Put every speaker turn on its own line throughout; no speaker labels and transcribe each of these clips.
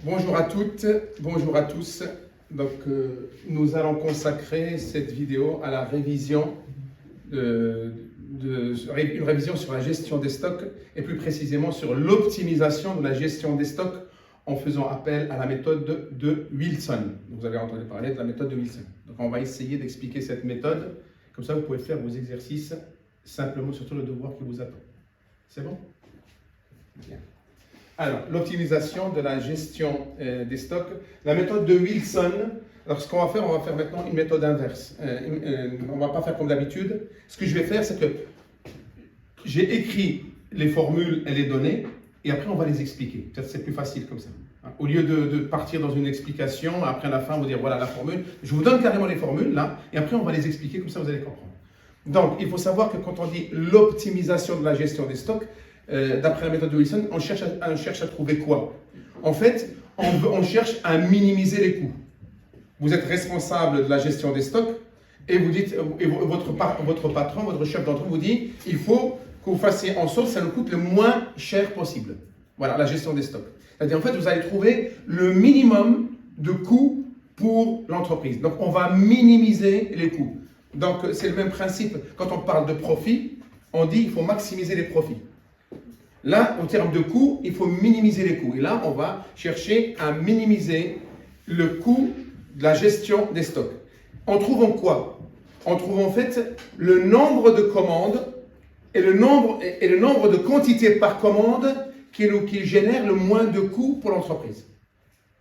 Bonjour à toutes, bonjour à tous. Donc, nous allons consacrer cette vidéo à la révision, une révision sur la gestion des stocks et plus précisément sur l'optimisation de la gestion des stocks en faisant appel à la méthode de Wilson. Vous avez entendu parler de la méthode de Wilson. Donc, on va essayer d'expliquer cette méthode. Comme ça, vous pouvez faire vos exercices simplement, surtout le devoir qui vous attend. C'est bon? Bien. Alors, l'optimisation de la gestion des stocks. La méthode de Wilson, alors ce qu'on va faire maintenant une méthode inverse. On ne va pas faire comme d'habitude. Ce que je vais faire, c'est que j'ai écrit les formules et les données, et après on va les expliquer. Peut-être c'est plus facile comme ça. Au lieu de partir dans une explication, après à la fin vous dire voilà la formule, je vous donne carrément les formules là, et après on va les expliquer, comme ça vous allez comprendre. Donc, il faut savoir que quand on dit l'optimisation de la gestion des stocks, d'après la méthode de Wilson, on cherche à trouver quoi? En fait, on cherche à minimiser les coûts. Vous êtes responsable de la gestion des stocks et vous dites, votre patron, votre chef d'entreprise vous dit, il faut que vous fassiez en sorte que ça nous coûte le moins cher possible. Voilà, la gestion des stocks. C'est-à-dire, en fait, vous allez trouver le minimum de coûts pour l'entreprise. Donc, on va minimiser les coûts. Donc, c'est le même principe. Quand on parle de profit, on dit qu'il faut maximiser les profits. Là, en termes de coûts, il faut minimiser les coûts. Et là, on va chercher à minimiser le coût de la gestion des stocks. En trouvant quoi? En trouvant en fait le nombre de commandes et le nombre de quantités par commande qui génère le moins de coûts pour l'entreprise.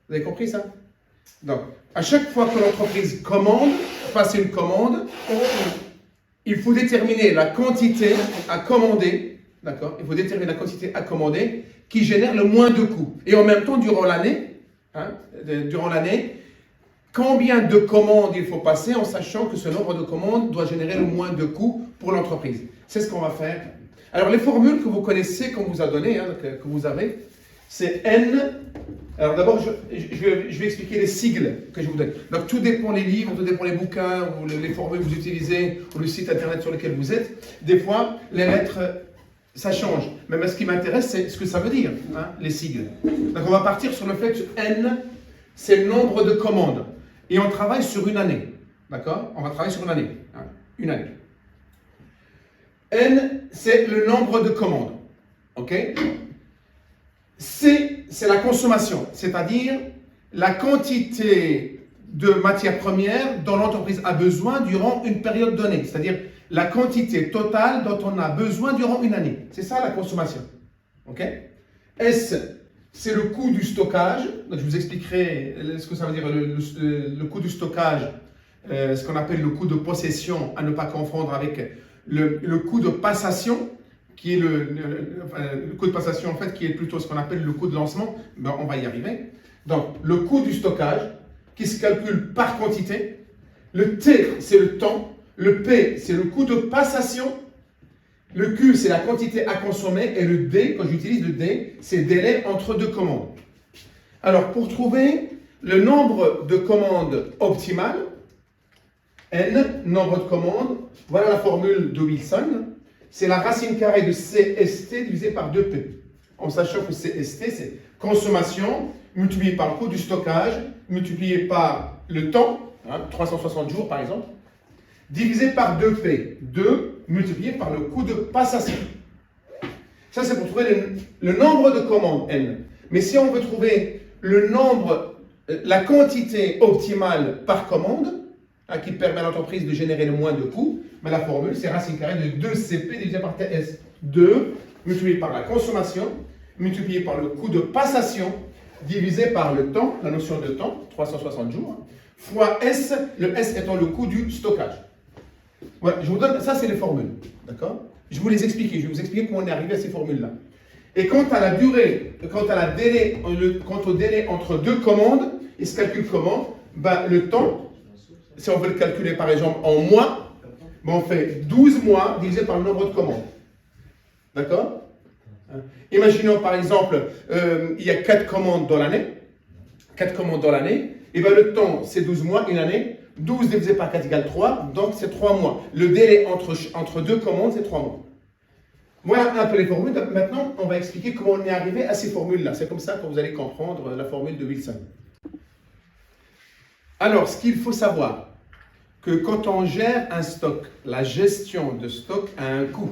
Vous avez compris ça? Donc, à chaque fois que l'entreprise fasse une commande, il faut déterminer la quantité à commander. D'accord? Il faut déterminer la quantité à commander qui génère le moins de coûts. Et en même temps, durant l'année, combien de commandes il faut passer en sachant que ce nombre de commandes doit générer le moins de coûts pour l'entreprise. C'est ce qu'on va faire. Alors, les formules que vous connaissez, qu'on vous a données, que vous avez, c'est N. Alors d'abord, je vais expliquer les sigles que je vous donne. Donc, tout dépend des livres, tout dépend des bouquins, ou les formules que vous utilisez, ou le site internet sur lequel vous êtes. Des fois, les lettres... ça change. Mais ce qui m'intéresse, c'est ce que ça veut dire, les sigles. Donc, on va partir sur le fait que N, c'est le nombre de commandes. Et on travaille sur une année. D'accord? On va travailler sur une année. Une année. N, c'est le nombre de commandes. OK? C, c'est la consommation, c'est-à-dire la quantité de matières premières dont l'entreprise a besoin durant une période donnée. C'est-à-dire la quantité totale dont on a besoin durant une année. C'est ça la consommation. OK? S, c'est le coût du stockage. Donc, je vous expliquerai ce que ça veut dire le coût du stockage, ce qu'on appelle le coût de possession, à ne pas confondre avec le coût de passation, qui est le coût de passation, en fait, qui est plutôt ce qu'on appelle le coût de lancement. Ben, on va y arriver. Donc, le coût du stockage, qui se calcule par quantité. Le T, c'est le temps. Le P, c'est le coût de passation. Le Q, c'est la quantité à consommer. Et le D, quand j'utilise le D, c'est délai entre deux commandes. Alors, pour trouver le nombre de commandes optimales, N, nombre de commandes, voilà la formule de Wilson. C'est la racine carrée de CST divisé par 2P. En sachant que CST, c'est consommation multiplié par le coût du stockage, multiplié par le temps, 360 jours par exemple, divisé par 2P, 2 multiplié par le coût de passation. Ça, c'est pour trouver le nombre de commandes N. Mais si on veut trouver la quantité optimale par commande, qui permet à l'entreprise de générer le moins de coûts, mais la formule, c'est racine carrée de 2CP divisé par TS. 2 multiplié par la consommation, multiplié par le coût de passation, divisé par le temps, la notion de temps, 360 jours, fois S, le S étant le coût du stockage. Voilà, je vous donne, ça c'est les formules, d'accord? Je vais vous les expliquer, je vais vous expliquer comment on est arrivé à ces formules-là. Et quant à la durée, quant au délai entre deux commandes, il se calcule comment? Ben, le temps, si on veut le calculer par exemple en mois, ben, on fait 12 mois divisé par le nombre de commandes. D'accord? Imaginons par exemple, il y a 4 commandes dans l'année. 4 commandes dans l'année. Et bien le temps, c'est 12 mois, une année. 12 divisé par 4 égale 3, donc c'est 3 mois. Le délai entre deux commandes, c'est 3 mois. Voilà un peu les formules. Maintenant, on va expliquer comment on est arrivé à ces formules-là. C'est comme ça que vous allez comprendre la formule de Wilson. Alors, ce qu'il faut savoir, que quand on gère un stock, la gestion de stock a un coût.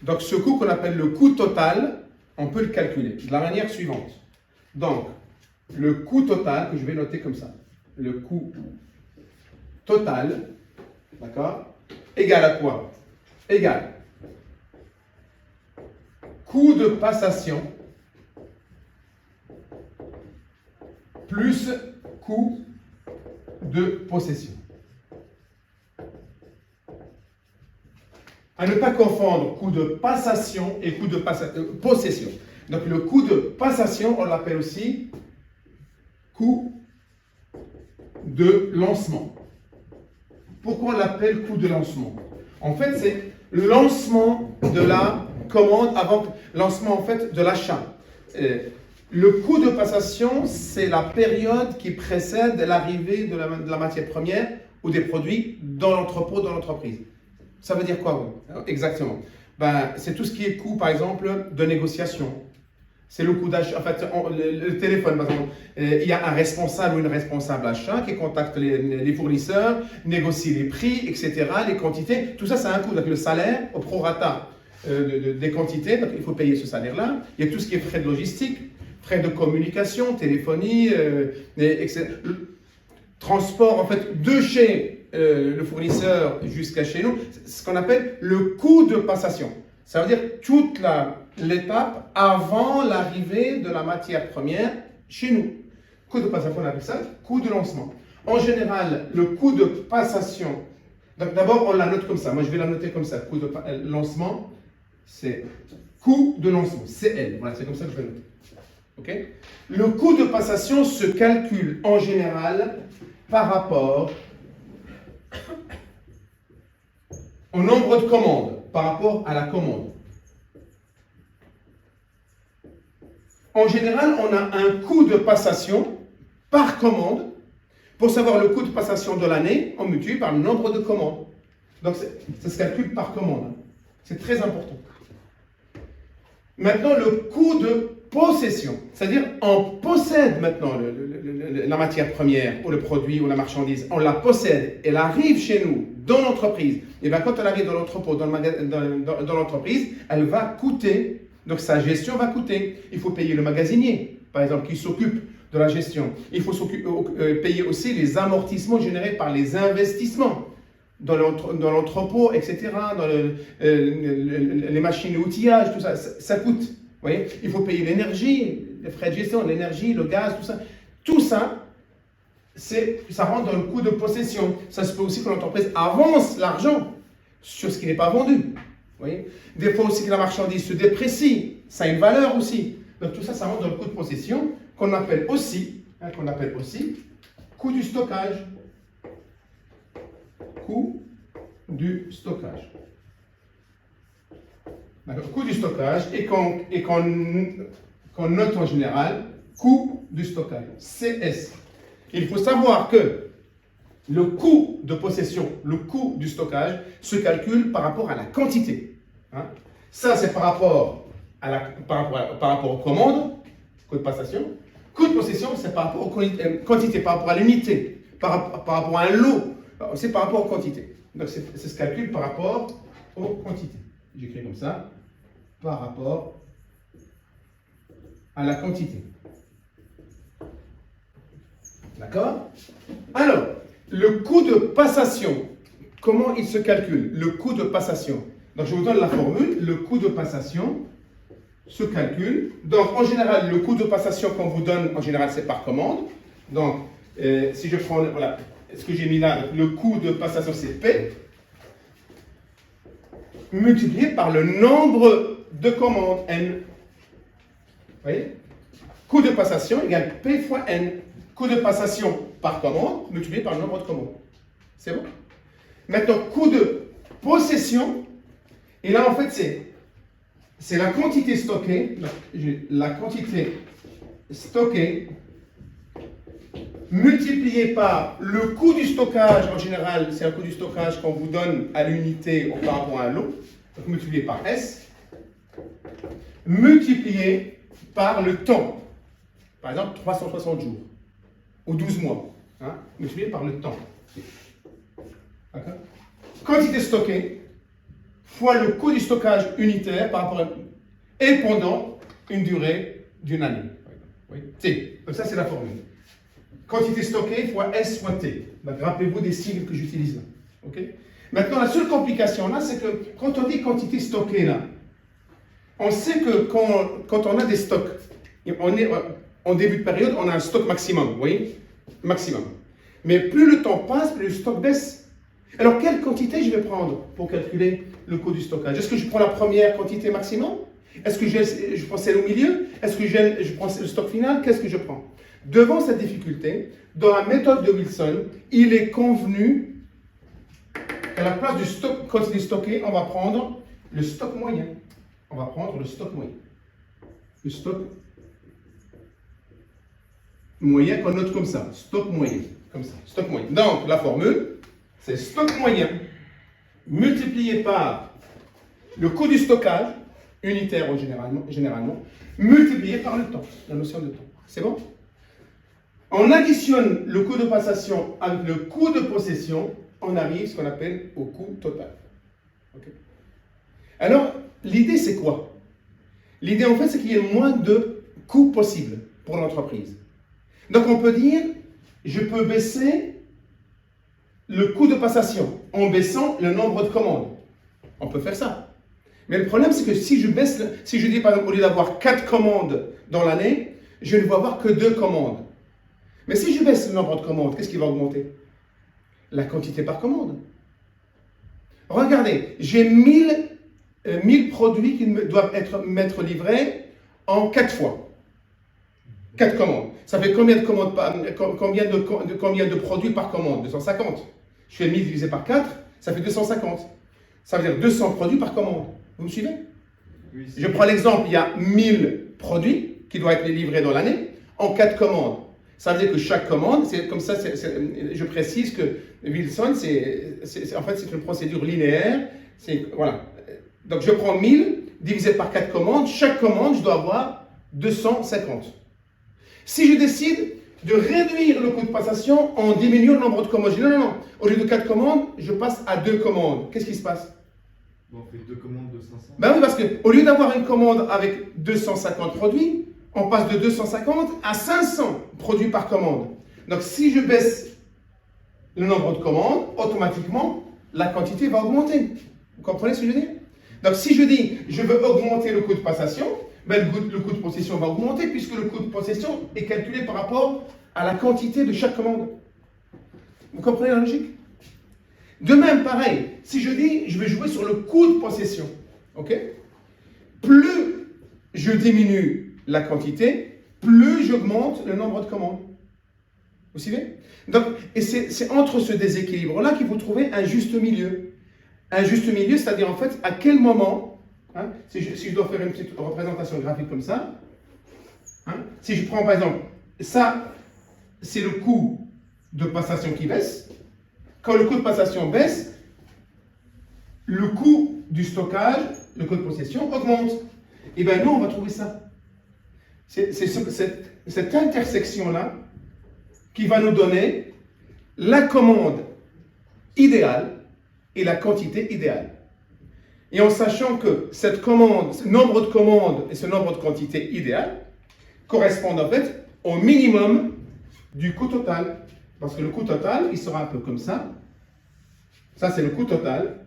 Donc, ce coût qu'on appelle le coût total, on peut le calculer de la manière suivante. Donc, le coût total, que je vais noter comme ça, le coût total, d'accord, égal à quoi? Égal coût de passation plus coût de possession. À ne pas confondre coût de passation et coût de possession. Donc le coût de passation, on l'appelle aussi coût de lancement. Pourquoi on l'appelle coût de lancement? En fait, c'est le lancement de la commande avant lancement en fait de l'achat. Le coût de passation, c'est la période qui précède l'arrivée de la matière première ou des produits dans l'entrepôt, dans l'entreprise. Ça veut dire quoi? Exactement. Ben, c'est tout ce qui est coût, par exemple, de négociation. C'est le coût d'achat. En fait, le téléphone, par exemple, il y a un responsable ou une responsable achat qui contacte les fournisseurs, négocie les prix, etc., les quantités. Tout ça, c'est un coût. Donc, le salaire au prorata des quantités, donc il faut payer ce salaire-là. Il y a tout ce qui est frais de logistique, frais de communication, téléphonie, etc. Le transport, en fait, de chez le fournisseur jusqu'à chez nous, ce qu'on appelle le coût de passation. Ça veut dire toute l'étape avant l'arrivée de la matière première chez nous. Coût de passation, on appelle ça coût de lancement. En général, le coût de passation, donc d'abord on la note comme ça. Moi je vais la noter comme ça. Coût de lancement, c'est coût de lancement, CL. Voilà, c'est comme ça que je vais noter. Okay? Le coût de passation se calcule en général par rapport au nombre de commandes, par rapport à la commande. En général, on a un coût de passation par commande. Pour savoir le coût de passation de l'année, on multiplie par le nombre de commandes. Donc, ça se calcule par commande. C'est très important. Maintenant, le coût de possession, c'est-à-dire on possède maintenant la matière première ou le produit ou la marchandise, on la possède, elle arrive chez nous, dans l'entreprise. Et bien quand elle arrive dans l'entrepôt, dans l'entreprise, elle va coûter, donc sa gestion va coûter. Il faut payer le magasinier, par exemple, qui s'occupe de la gestion. Il faut payer aussi les amortissements générés par les investissements dans l'entrepôt, etc., dans les machines et outillage, tout ça, ça coûte. Vous voyez, il faut payer l'énergie, les frais de gestion, l'énergie, le gaz, tout ça. Tout ça, ça rentre dans le coût de possession. Ça se peut aussi que l'entreprise avance l'argent sur ce qui n'est pas vendu. Vous voyez, des fois aussi que la marchandise se déprécie, ça a une valeur aussi. Donc tout ça, ça rentre dans le coût de possession qu'on appelle aussi coût du stockage. Coût du stockage. Coût du stockage et qu'on note en général coût du stockage, CS. Il faut savoir que le coût de possession, le coût du stockage se calcule par rapport à la quantité. Hein? Ça, c'est par rapport aux commandes, coût de passation. Coût de possession, c'est par rapport aux quantités, par rapport à l'unité, par rapport à un lot. C'est par rapport aux quantités. Donc, c'est ce calcul par rapport aux quantités. J'écris comme ça, par rapport à la quantité. D'accord? Alors, le coût de passation, comment il se calcule? Le coût de passation. Donc, je vous donne la formule. Le coût de passation se calcule. Donc, en général, le coût de passation qu'on vous donne, en général, c'est par commande. Donc, si je prends, voilà, ce que j'ai mis là, le coût de passation, c'est P, multiplié par le nombre de commandes, N. Vous voyez? Coût de passation égale P fois N. Coût de passation par commande, multiplié par le nombre de commandes. C'est bon? Maintenant, coût de possession, et là, en fait, c'est la quantité stockée, la quantité stockée, multiplié par le coût du stockage, en général, c'est un coût du stockage qu'on vous donne à l'unité par rapport à un lot, donc multiplié par S, multiplié par le temps. Par exemple, 360 jours ou 12 mois, hein, multiplié par le temps. D'accord? Quantité stockée fois le coût du stockage unitaire par rapport à, et pendant une durée d'une année. Oui. T. Donc ça, c'est la formule. Quantité stockée fois S fois T. Donc, rappelez-vous des sigles que j'utilise là. Okay? Maintenant, la seule complication là, c'est que quand on dit quantité stockée là, on sait que quand on a des stocks, on est en début de période, on a un stock maximum, vous voyez? Maximum. Mais plus le temps passe, plus le stock baisse. Alors, quelle quantité je vais prendre pour calculer le coût du stockage? Est-ce que je prends la première quantité maximum? Est-ce que je prends celle au milieu? Est-ce que je prends le stock final? Qu'est-ce que je prends? Devant cette difficulté, dans la méthode de Wilson, il est convenu qu'à la place du stock quantité stockée, on va prendre le stock moyen. On va prendre le stock moyen. Le stock moyen qu'on note comme ça. Stock moyen. Comme ça. Stock moyen. Donc, la formule, c'est stock moyen multiplié par le coût du stockage, unitaire généralement, multiplié par le temps, la notion de temps. C'est bon? On additionne le coût de passation avec le coût de possession, on arrive à ce qu'on appelle au coût total. Okay. Alors, l'idée c'est quoi? L'idée en fait c'est qu'il y ait le moins de coûts possible pour l'entreprise. Donc on peut dire, je peux baisser le coût de passation en baissant le nombre de commandes. On peut faire ça. Mais le problème c'est que si je dis par exemple au lieu d'avoir 4 commandes dans l'année, je ne vais avoir que 2 commandes. Mais si je baisse le nombre de commandes, qu'est-ce qui va augmenter? La quantité par commande. Regardez, j'ai 1000 produits qui doivent m'être livrés en 4 fois. 4 commandes. Ça fait combien de produits par commande? 250. Je fais 1000 divisé par 4, ça fait 250. Ça veut dire 200 produits par commande. Vous me suivez? Oui, je prends l'exemple, il y a 1000 produits qui doivent être livrés dans l'année en 4 commandes. Ça veut dire que chaque commande, c'est comme ça, je précise que Wilson, en fait, c'est une procédure linéaire. Voilà. Donc, je prends 1000 divisé par 4 commandes. Chaque commande, je dois avoir 250. Si je décide de réduire le coût de passation en diminuant le nombre de commandes, je dis non. Au lieu de 4 commandes, je passe à 2 commandes. Qu'est-ce qui se passe?
On fait 2 commandes de 500.
Ben oui, parce qu'au lieu d'avoir une commande avec 250 produits, on passe de 250 à 500 produits par commande. Donc, si je baisse le nombre de commandes, automatiquement, la quantité va augmenter. Vous comprenez ce que je veux dire? Donc, si je dis, je veux augmenter le coût de passation, ben, le coût de possession va augmenter puisque le coût de possession est calculé par rapport à la quantité de chaque commande. Vous comprenez la logique? De même, pareil, si je dis, je vais jouer sur le coût de possession, ok? Plus je diminue la quantité, plus j'augmente le nombre de commandes. Vous suivez? Donc, et c'est entre ce déséquilibre-là qu'il faut trouver un juste milieu. Un juste milieu, c'est-à-dire en fait, à quel moment, hein, si je dois faire une petite représentation graphique comme ça, hein, si je prends par exemple, ça, c'est le coût de passation qui baisse. Quand le coût de passation baisse, le coût du stockage, le coût de possession augmente. Et bien nous, on va trouver ça. C'est cette intersection-là qui va nous donner la commande idéale et la quantité idéale. Et en sachant que cette commande, ce nombre de commandes et ce nombre de quantités idéales correspondent en fait au minimum du coût total. Parce que le coût total, il sera un peu comme ça. Ça, c'est le coût total.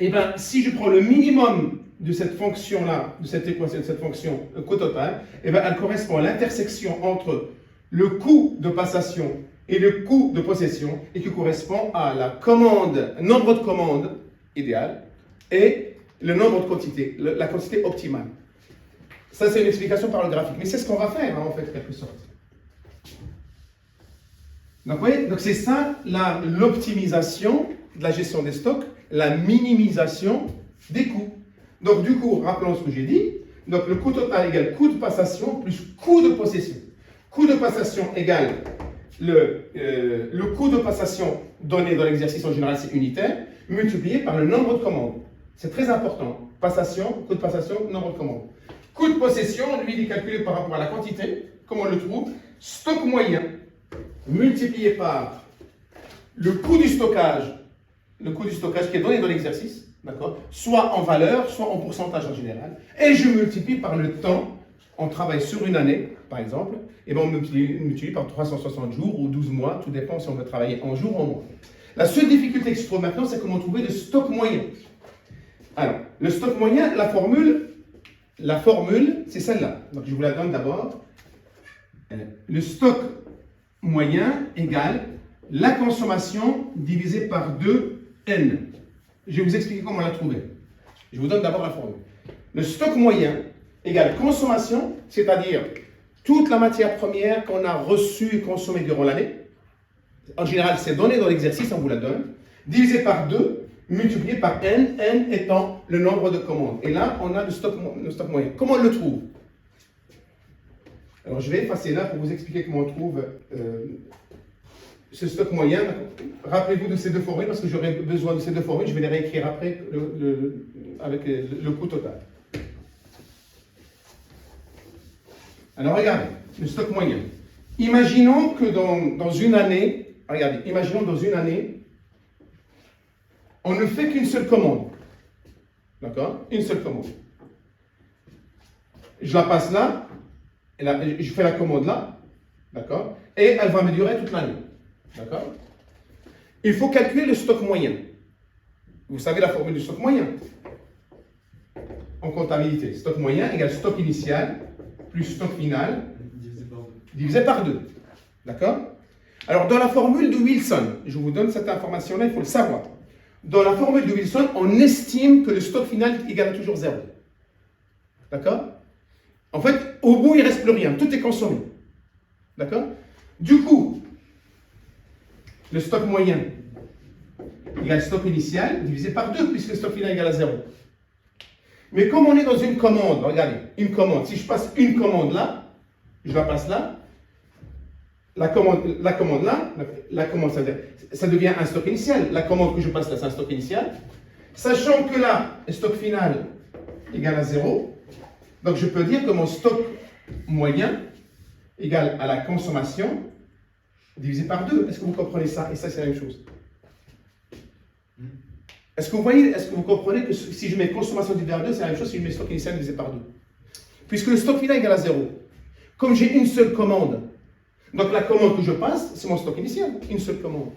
Et bien, si je prends le minimum de cette fonction-là, de cette équation, de cette fonction, le coût total, et bien, elle correspond à l'intersection entre le coût de passation et le coût de possession, et qui correspond à la commande, nombre de commandes idéal et le nombre de quantités, la quantité optimale. Ça, c'est une explication par le graphique. Mais c'est ce qu'on va faire, hein, en fait, quelque sorte. Donc, vous voyez, donc c'est ça l'optimisation de la gestion des stocks, la minimisation des coûts. Donc, du coup, rappelons ce que j'ai dit. Donc, le coût total égale coût de passation plus coût de possession. Coût de passation égale le coût de passation donné dans l'exercice en général, c'est unitaire, multiplié par le nombre de commandes. C'est très important. Passation, coût de passation, nombre de commandes. Coût de possession, lui, il est calculé par rapport à la quantité. Comment on le trouve? Stock moyen multiplié par le coût du stockage qui est donné dans l'exercice, d'accord? Soit en valeur, soit en pourcentage en général. Et je multiplie par le temps. On travaille sur une année, par exemple, et bien on multiplie par 360 jours ou 12 mois, tout dépend si on veut travailler en jour ou en mois. La seule difficulté que je trouve maintenant, c'est comment trouver le stock moyen. Alors, le stock moyen, la formule, c'est celle-là. Donc, je vous la donne d'abord. Le stock moyen égale la consommation divisée par 2N. Je vais vous expliquer comment la trouver. Je vous donne d'abord la formule. Le stock moyen égale consommation, c'est-à-dire toute la matière première qu'on a reçue et consommée durant l'année. En général, c'est donné dans l'exercice, on vous la donne, divisé par 2, multiplié par N, N étant le nombre de commandes. Et là, on a le stock moyen. Comment on le trouve? Alors, je vais effacer là pour vous expliquer comment on trouve ce stock moyen. Rappelez-vous de ces deux formules, parce que j'aurai besoin de ces deux formules. Je vais les réécrire après avec le coût total. Alors, regardez, le stock moyen. Imaginons que dans une année, on ne fait qu'une seule commande. D'accord? Une seule commande. Je la passe là, je fais la commande là, d'accord? Et elle va me durer toute l'année. D'accord? Il faut calculer le stock moyen. Vous savez la formule du stock moyen? En comptabilité, stock moyen égale stock initial plus stock final divisé par 2. D'accord? Alors, dans la formule de Wilson, je vous donne cette information-là, il faut le savoir. Dans la formule de Wilson, on estime que le stock final égale toujours 0. D'accord? En fait, au bout, il ne reste plus rien. Tout est consommé. D'accord? Du coup, le stock moyen égale stock initial divisé par 2, puisque le stock final égale à 0. Mais comme on est dans une commande, regardez, une commande. Si je passe une commande là, je la passe là, la commande là, ça devient un stock initial. La commande que je passe là, c'est un stock initial. Sachant que là, le stock final égale à 0, donc je peux dire que mon stock moyen égale à la consommation divisé par 2. Est-ce que vous comprenez ça? Et ça, c'est la même chose. Est-ce que vous comprenez que si je mets consommation divisé par 2, c'est la même chose si je mets stock initial divisé par 2? Puisque le stock final égale à 0. Comme j'ai une seule commande, donc la commande que je passe, c'est mon stock initial, une seule commande.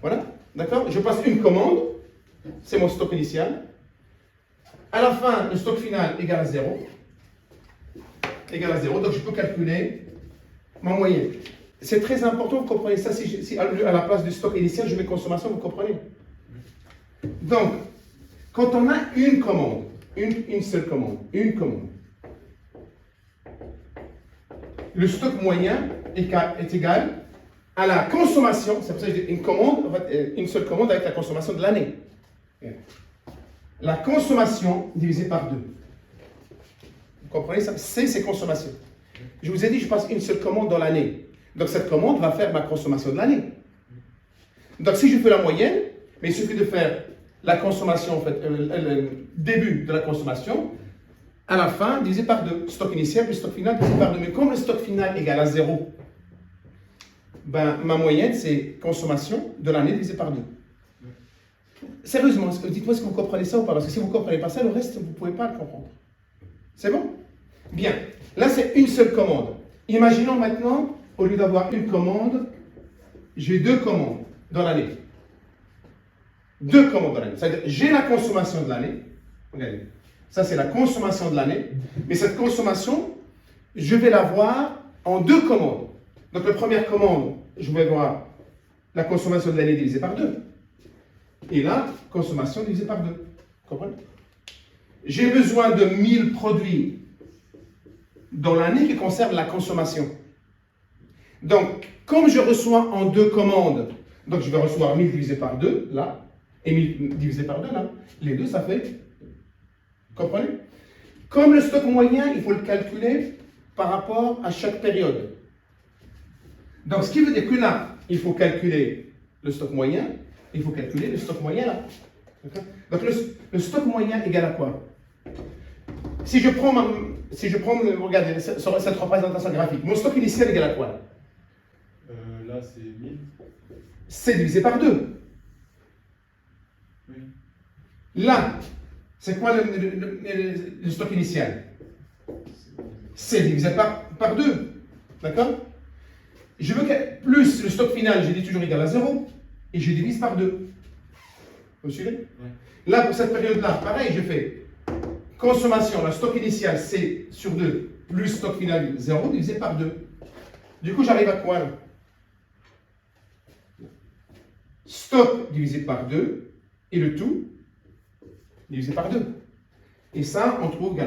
Voilà, d'accord? Je passe une commande, c'est mon stock initial. À la fin, le stock final égale à 0. Égale à 0, donc je peux calculer ma moyenne. C'est très important, vous comprenez ça, si à la place du stock initial, je mets consommation, vous comprenez? Donc, quand on a une commande, une seule commande, le stock moyen est égal à la consommation, c'est pour ça que je dis une seule commande avec la consommation de l'année. La consommation divisée par 2. Vous comprenez ça? C'est consommation. Je vous ai dit, je passe une seule commande dans l'année. Donc cette commande va faire ma consommation de l'année. Donc si je fais la moyenne, mais il suffit de faire la consommation, en fait, le début de la consommation, à la fin, divisé par 2. Stock initial plus stock final divisé par 2. Mais comme le stock final égale à 0, ben, ma moyenne, c'est consommation de l'année divisé par 2. Sérieusement, dites-moi si vous comprenez ça ou pas. Parce que si vous ne comprenez pas ça, le reste, vous ne pouvez pas le comprendre. C'est bon? Bien. Là, c'est une seule commande. Imaginons maintenant, au lieu d'avoir une commande, j'ai 2 commandes dans l'année. 2 commandes dans l'année. C'est-à-dire, j'ai la consommation de l'année. Regardez. Ça, c'est la consommation de l'année. Mais cette consommation, je vais la voir en 2 commandes. Donc, la première commande, je vais voir la consommation de l'année divisée par 2. Et là, consommation divisée par 2. Vous comprenez? J'ai besoin de 1000 produits dans l'année qui concernent la consommation. Donc, comme je reçois en 2 commandes, donc je vais recevoir 1000 divisé par 2, là, et 1000 divisé par 2, là. Les deux, ça fait... Vous comprenez? Comme le stock moyen, il faut le calculer par rapport à chaque période. Donc, ce qui veut dire que là, il faut calculer le stock moyen, il faut calculer le stock moyen là. D'accord? Donc le stock moyen égale à quoi? Si je prends, regardez, cette représentation graphique, mon stock initial égale à quoi?
Là, c'est 1000.
C divisé par 2.
Oui.
Là, c'est quoi le stock initial? C divisé par 2. D'accord? Je veux que plus le stock final, j'ai dit toujours égal à 0, et je divise par 2. Vous suivez?
Oui.
Là, pour cette période-là, pareil, je fais consommation, le stock initial, C sur 2, plus stock final 0, divisé par 2. Du coup, j'arrive à quoi là? Stock divisé par 2, et le tout divisé par 2. Et ça, on trouve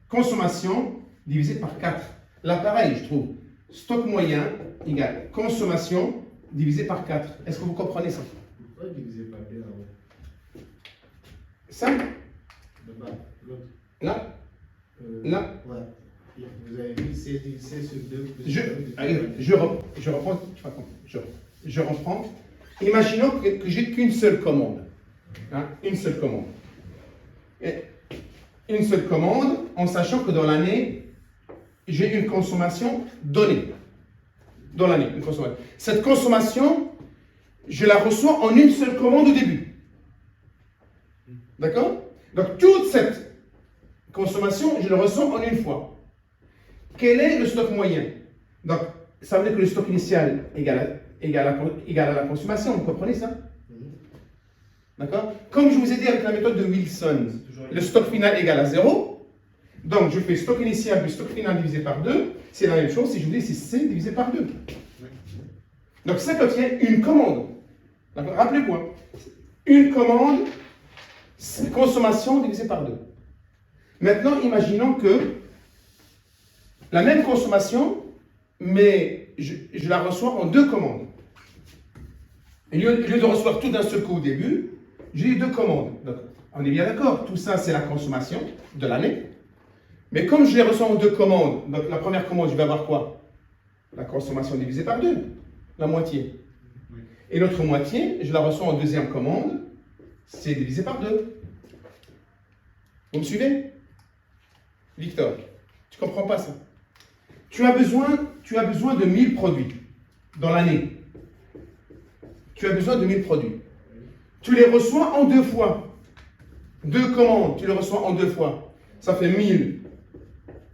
consommation divisé par 4. Là, pareil, je trouve stock moyen égale consommation divisé par 4. Est-ce que vous comprenez ça?
Pourquoi diviser par 2 là-haut?
Ça?
Le bas, l'autre.
Là? Là?
Ouais. Vous avez mis C sur 2 plus
Je reprends. Je reprends. Imaginons que j'ai qu'une seule commande. Hein, une seule commande. Et une seule commande, en sachant que dans l'année, j'ai une consommation donnée. Dans l'année, une consommation. Cette consommation, je la reçois en une seule commande au début. D'accord? Donc, toute cette consommation, je la reçois en une fois. Quel est le stock moyen? Donc, ça veut dire que le stock initial égale à la consommation, vous comprenez ça? D'accord? Comme je vous ai dit avec la méthode de Wilson, le stock final égale à 0. Donc, je fais stock initial plus stock final divisé par 2. C'est la même chose si je vous dis c'est C divisé par 2. Donc, ça contient une commande. D'accord? Rappelez-moi. Une commande, consommation divisée par 2. Maintenant, imaginons que la même consommation, mais je la reçois en 2 commandes. Au lieu de recevoir tout d'un seul coup au début, j'ai 2 commandes. Donc, on est bien d'accord, tout ça c'est la consommation de l'année. Mais comme je les reçois en 2 commandes, donc la première commande, je vais avoir quoi? La consommation divisée par 2, la moitié.
Oui.
Et l'autre moitié, je la reçois en deuxième commande, c'est divisé par 2. Vous me suivez? Victor, tu ne comprends pas ça? Tu as besoin de 1000 produits dans l'année. Tu as besoin de 1000 produits. Tu les reçois en 2 fois. 2 commandes, tu les reçois en 2 fois. Ça fait 1000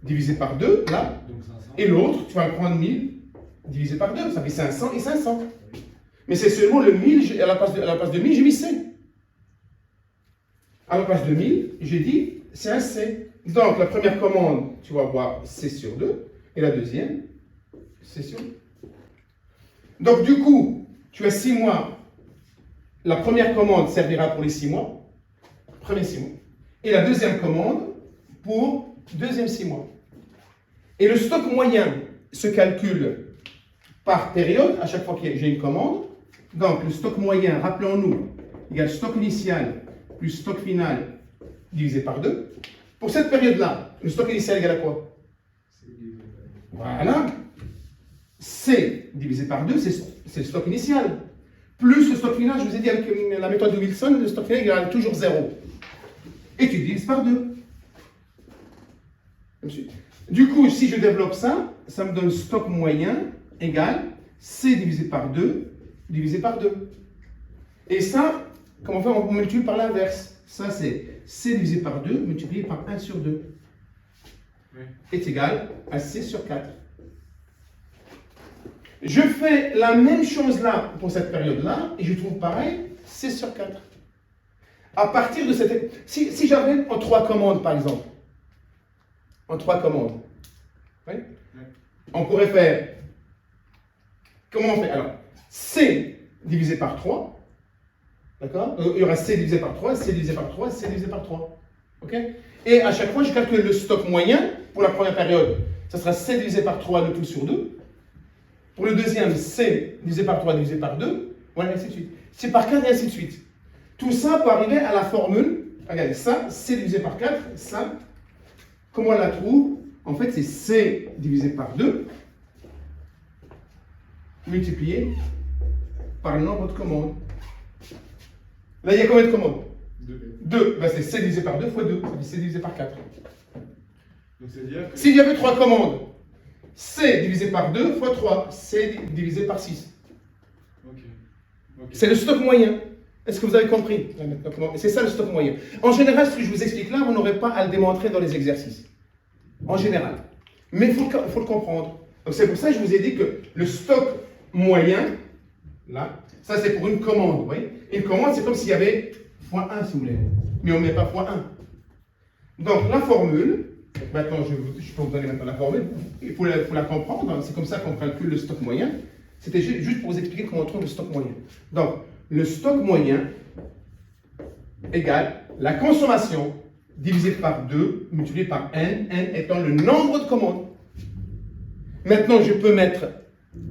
divisé par 2, là.
Donc 500.
Et l'autre, tu vas prendre 1000 divisé par 2. Ça fait 500 et 500. Mais c'est seulement le 1000, à la place de 1000, j'ai mis C. À la place de 1000, j'ai dit, c'est un C. Donc, la première commande, tu vas voir C sur 2. Et la deuxième, C sur 2. Donc, du coup, tu as 6 mois. La première commande servira pour les 6 mois. Premier 6 mois. Et la deuxième commande pour deuxième 6 mois. Et le stock moyen se calcule par période, à chaque fois que j'ai une commande. Donc, le stock moyen, rappelons-nous, égale stock initial plus stock final divisé par 2. Pour cette période-là, le stock initial égale à quoi? Voilà. C divisé par 2, c'est le stock initial. Plus le stock final, je vous ai dit avec la méthode de Wilson, le stock final égale toujours 0. Et tu divises par 2. Du coup, si je développe ça, ça me donne stock moyen égale C divisé par 2 divisé par 2. Et ça, comment faire? On multiplie par l'inverse. Ça, c'est C divisé par 2 multiplié par 1 sur 2.
Oui.
Est égal à C sur 4. Je fais la même chose là pour cette période-là et je trouve pareil C sur 4. À partir de cette... Si j'avais en 3 commandes par exemple, en 3 commandes, oui, on pourrait faire... Comment on fait? Alors, C divisé par 3, d'accord? Il y aura C divisé par 3, C divisé par 3, C divisé par 3. Ok? Et à chaque fois, je calcule le stock moyen pour la première période. Ça sera C divisé par 3, le tout sur 2. Pour le deuxième, C divisé par 3 divisé par 2. Voilà, ainsi de suite. C'est par 4 et ainsi de suite. Tout ça pour arriver à la formule. Regardez, ça, C divisé par 4, ça, comment on la trouve? En fait, c'est C divisé par 2 multiplié par le nombre de commandes. Là, il y a combien de commandes?
2.
2. Ben, c'est C divisé par 2 fois 2. Ça fait C divisé par 4.
Donc c'est-à-dire que...
S'il y avait 3 commandes, C divisé par 2 fois 3. C divisé par 6.
Ok. Ok.
C'est le stock moyen. Est-ce que vous avez compris? C'est ça le stock moyen. En général, ce que je vous explique là, vous n'aurez pas à le démontrer dans les exercices. En général. Mais il faut le comprendre. Donc c'est pour ça que je vous ai dit que le stock moyen, là, ça c'est pour une commande. Vous voyez? Une commande, c'est comme s'il y avait x1 si vous voulez. Mais on ne met pas x1. Donc la formule, maintenant je peux vous donner maintenant la formule, il faut la comprendre. C'est comme ça qu'on calcule le stock moyen. C'était juste pour vous expliquer comment on trouve le stock moyen. Donc, le stock moyen égale la consommation divisée par 2 multiplié par n, n étant le nombre de commandes. Maintenant, je peux mettre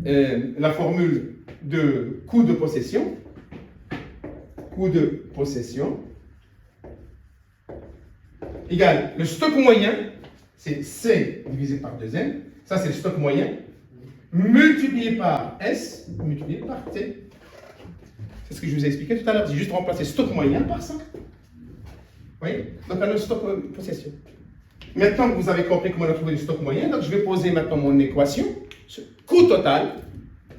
la formule de coût de possession. Coût de possession égale le stock moyen, c'est C divisé par 2n. Ça, c'est le stock moyen. Multiplié par S, multiplié par T. C'est ce que je vous ai expliqué tout à l'heure. J'ai juste remplacé stock moyen par ça. Vous voyez? Donc, on a le stock possession. Maintenant que vous avez compris comment on a trouvé le stock moyen, donc je vais poser maintenant mon équation. Coût total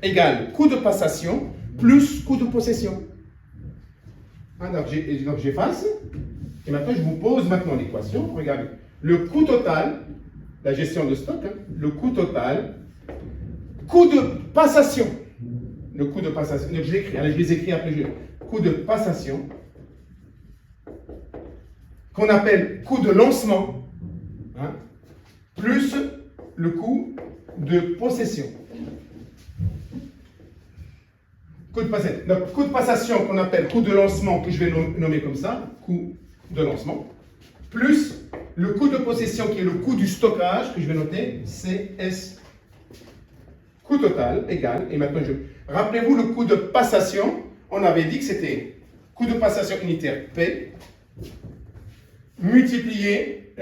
égale coût de passation plus coût de possession. Ah, donc j'efface. Et maintenant, je vous pose maintenant l'équation. Regardez. Le coût total, la gestion de stock, hein, le coût total, coût de passation. Le coût de passation. Donc, je les écris après. Coût de passation, qu'on appelle coût de lancement, hein, plus le coût de possession. Coût de passation. Donc, coût de passation qu'on appelle coût de lancement, que je vais nommer comme ça, coût de lancement, plus le coût de possession qui est le coût du stockage, que je vais noter, CS. Coût total égale, et maintenant rappelez-vous le coût de passation, on avait dit que c'était coût de passation unitaire P, multiplié,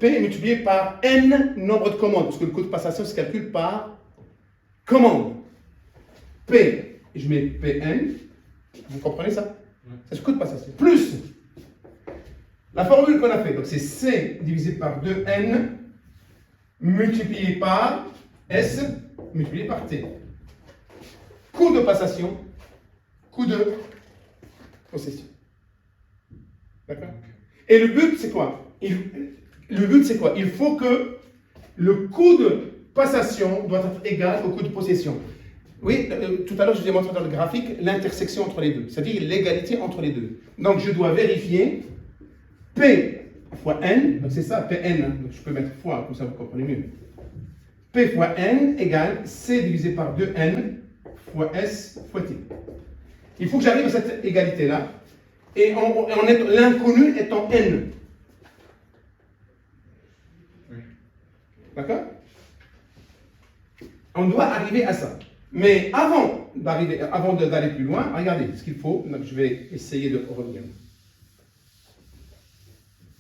P multiplié par N nombre de commandes, parce que le coût de passation se calcule par commande. P, je mets Pn, vous comprenez ça? C'est ce coût de passation. Plus la formule qu'on a fait, donc c'est C divisé par 2N multiplié par S multiplié par T. Coût de passation, coût de possession. D'accord? Et le but, c'est quoi? Le but, c'est quoi? Il faut que le coût de passation doit être égal au coût de possession. Oui, tout à l'heure, je vous ai montré dans le graphique l'intersection entre les deux, c'est-à-dire l'égalité entre les deux. Donc, je dois vérifier P fois N, donc c'est ça, Pn, donc je peux mettre fois, comme ça vous comprenez mieux. P fois N égale C divisé par 2N fois S fois T. Il faut que j'arrive à cette égalité-là, et l'inconnu étant N. D'accord? On doit arriver à ça. Mais avant d'aller plus loin, regardez ce qu'il faut. Donc, je vais essayer de revenir.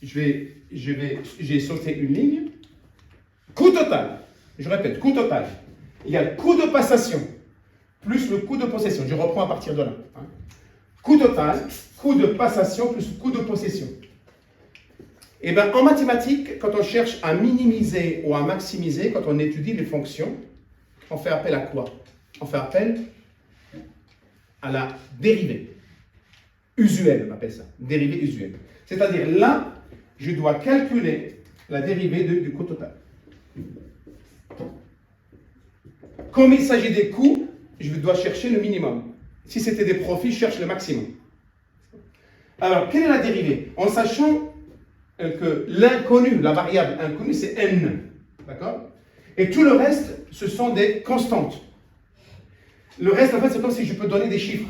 J'ai sauté une ligne. Coût total. Je répète, coût total. Il y a le coût de passation plus le coût de possession. Je reprends à partir de là. Hein. Coût total, coût de passation plus coût de possession. Et bien, en mathématiques, quand on cherche à minimiser ou à maximiser, quand on étudie les fonctions, on fait appel à quoi? On fait appel à la dérivée usuelle, on appelle ça, dérivée usuelle. C'est-à-dire là, je dois calculer la dérivée du coût total. Comme il s'agit des coûts, je dois chercher le minimum. Si c'était des profits, je cherche le maximum. Alors, quelle est la dérivée? En sachant que l'inconnu, la variable inconnue, c'est n. D'accord? Et tout le reste, ce sont des constantes. Le reste, en fait, c'est comme si je peux donner des chiffres.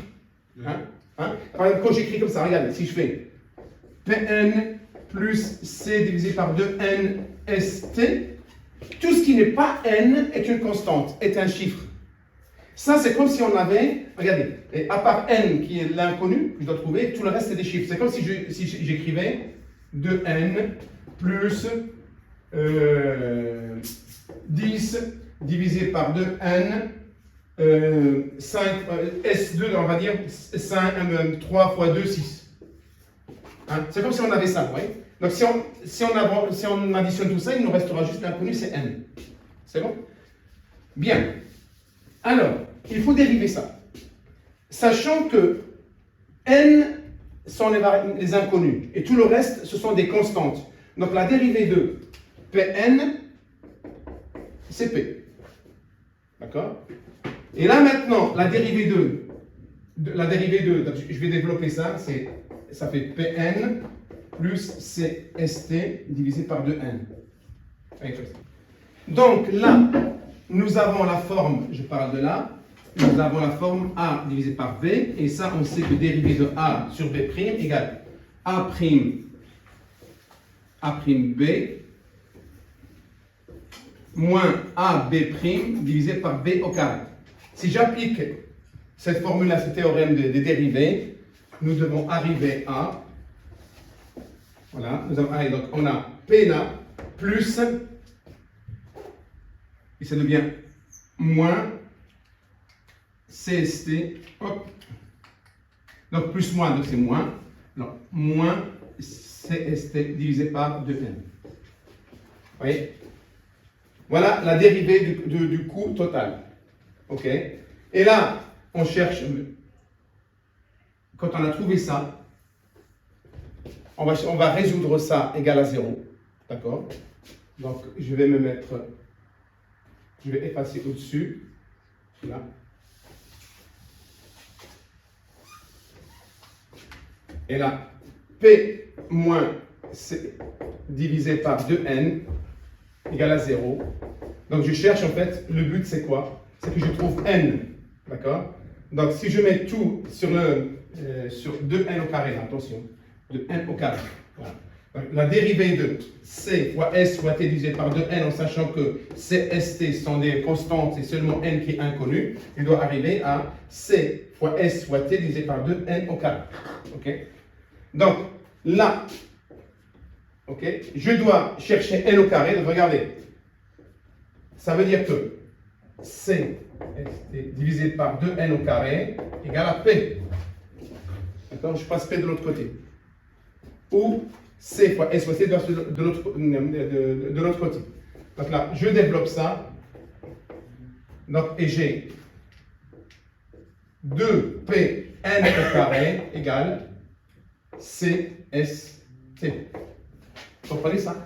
Hein? Par exemple, quand j'écris comme ça, regardez, si je fais Pn plus C divisé par 2n St, tout ce qui n'est pas n est une constante, est un chiffre. Ça, c'est comme si on avait, regardez, et à part n qui est l'inconnu, que je dois trouver, tout le reste c'est des chiffres. C'est comme si j'écrivais 2n plus 10 divisé par 2n S2, on va dire 3 fois 2, 6. Hein? C'est comme si on avait ça, vous voyez? Donc si on additionne tout ça, il nous restera juste l'inconnu, c'est n. C'est bon? Bien. Alors, il faut dériver ça. Sachant que n sont les inconnus et tout le reste, ce sont des constantes. Donc la dérivée de Pn, c'est P. D'accord? Et là maintenant, la dérivée de donc je vais développer ça, ça fait Pn plus CST divisé par 2n. Donc là, nous avons la forme, je parle de là, nous avons la forme A divisé par B, et ça on sait que dérivée de A sur B' égale A', B moins AB' divisé par B au carré. Si j'applique cette formule-là, ce théorème des dérivés, nous devons arriver à, voilà, nous avons, allez, donc on a Pna plus, et ça devient moins CST, hop, donc plus moins, donc c'est moins, donc moins CST divisé par 2n. Vous voyez? Voilà la dérivée du coût total. Ok? Et là, on cherche, quand on a trouvé ça, on va résoudre ça égal à 0. D'accord? Donc, je vais effacer au-dessus. Là. Et là, P moins C divisé par 2n égale à 0. Donc, je cherche en fait, le but c'est quoi? C'est que je trouve n. D'accord? Donc, si je mets tout sur 2n au carré, attention, de n au carré. Voilà. Donc, la dérivée de c fois s fois t divisé par 2n, en sachant que c, s, t sont des constantes, c'est seulement n qui est inconnu, il doit arriver à c fois s fois t divisé par 2n au carré. Ok? Donc, là, ok, je dois chercher n au carré. Donc, regardez, ça veut dire que c divisé par 2n au carré égale à p. D'accord? Je passe p de l'autre côté. Ou c fois s fois c doit être de l'autre côté. Donc là, je développe ça. Donc, et j'ai 2pn au carré égale CST. Vous comprenez ça?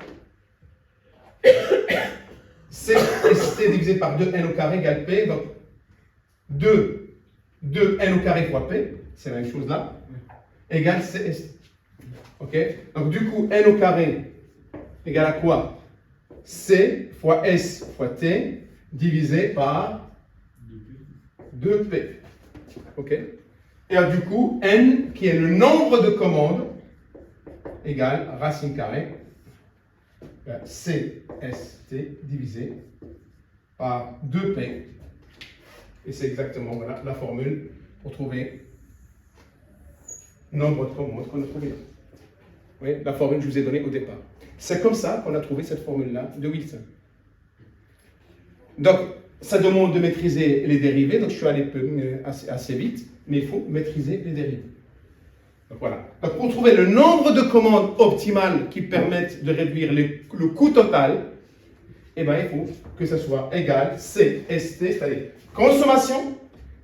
CST divisé par 2n au carré égale P, donc 2n au carré fois P, c'est la même chose là, égale CST. Ok? Donc du coup, n au carré égale à quoi? C fois S fois T divisé par 2P. Ok? Et alors, du coup, n, qui est le nombre de commandes, égale racine carrée CST divisé par 2P. Et c'est exactement voilà, la formule pour trouver nombre de commandes qu'on a trouvé. Oui, la formule que je vous ai donnée au départ. C'est comme ça qu'on a trouvé cette formule-là de Wilson. Donc, ça demande de maîtriser les dérivés, donc je suis allé assez vite, mais il faut maîtriser les dérivés. Donc voilà. Donc pour trouver le nombre de commandes optimales qui permettent de réduire le coût total, eh ben, il faut que ça soit égal CST, c'est-à-dire consommation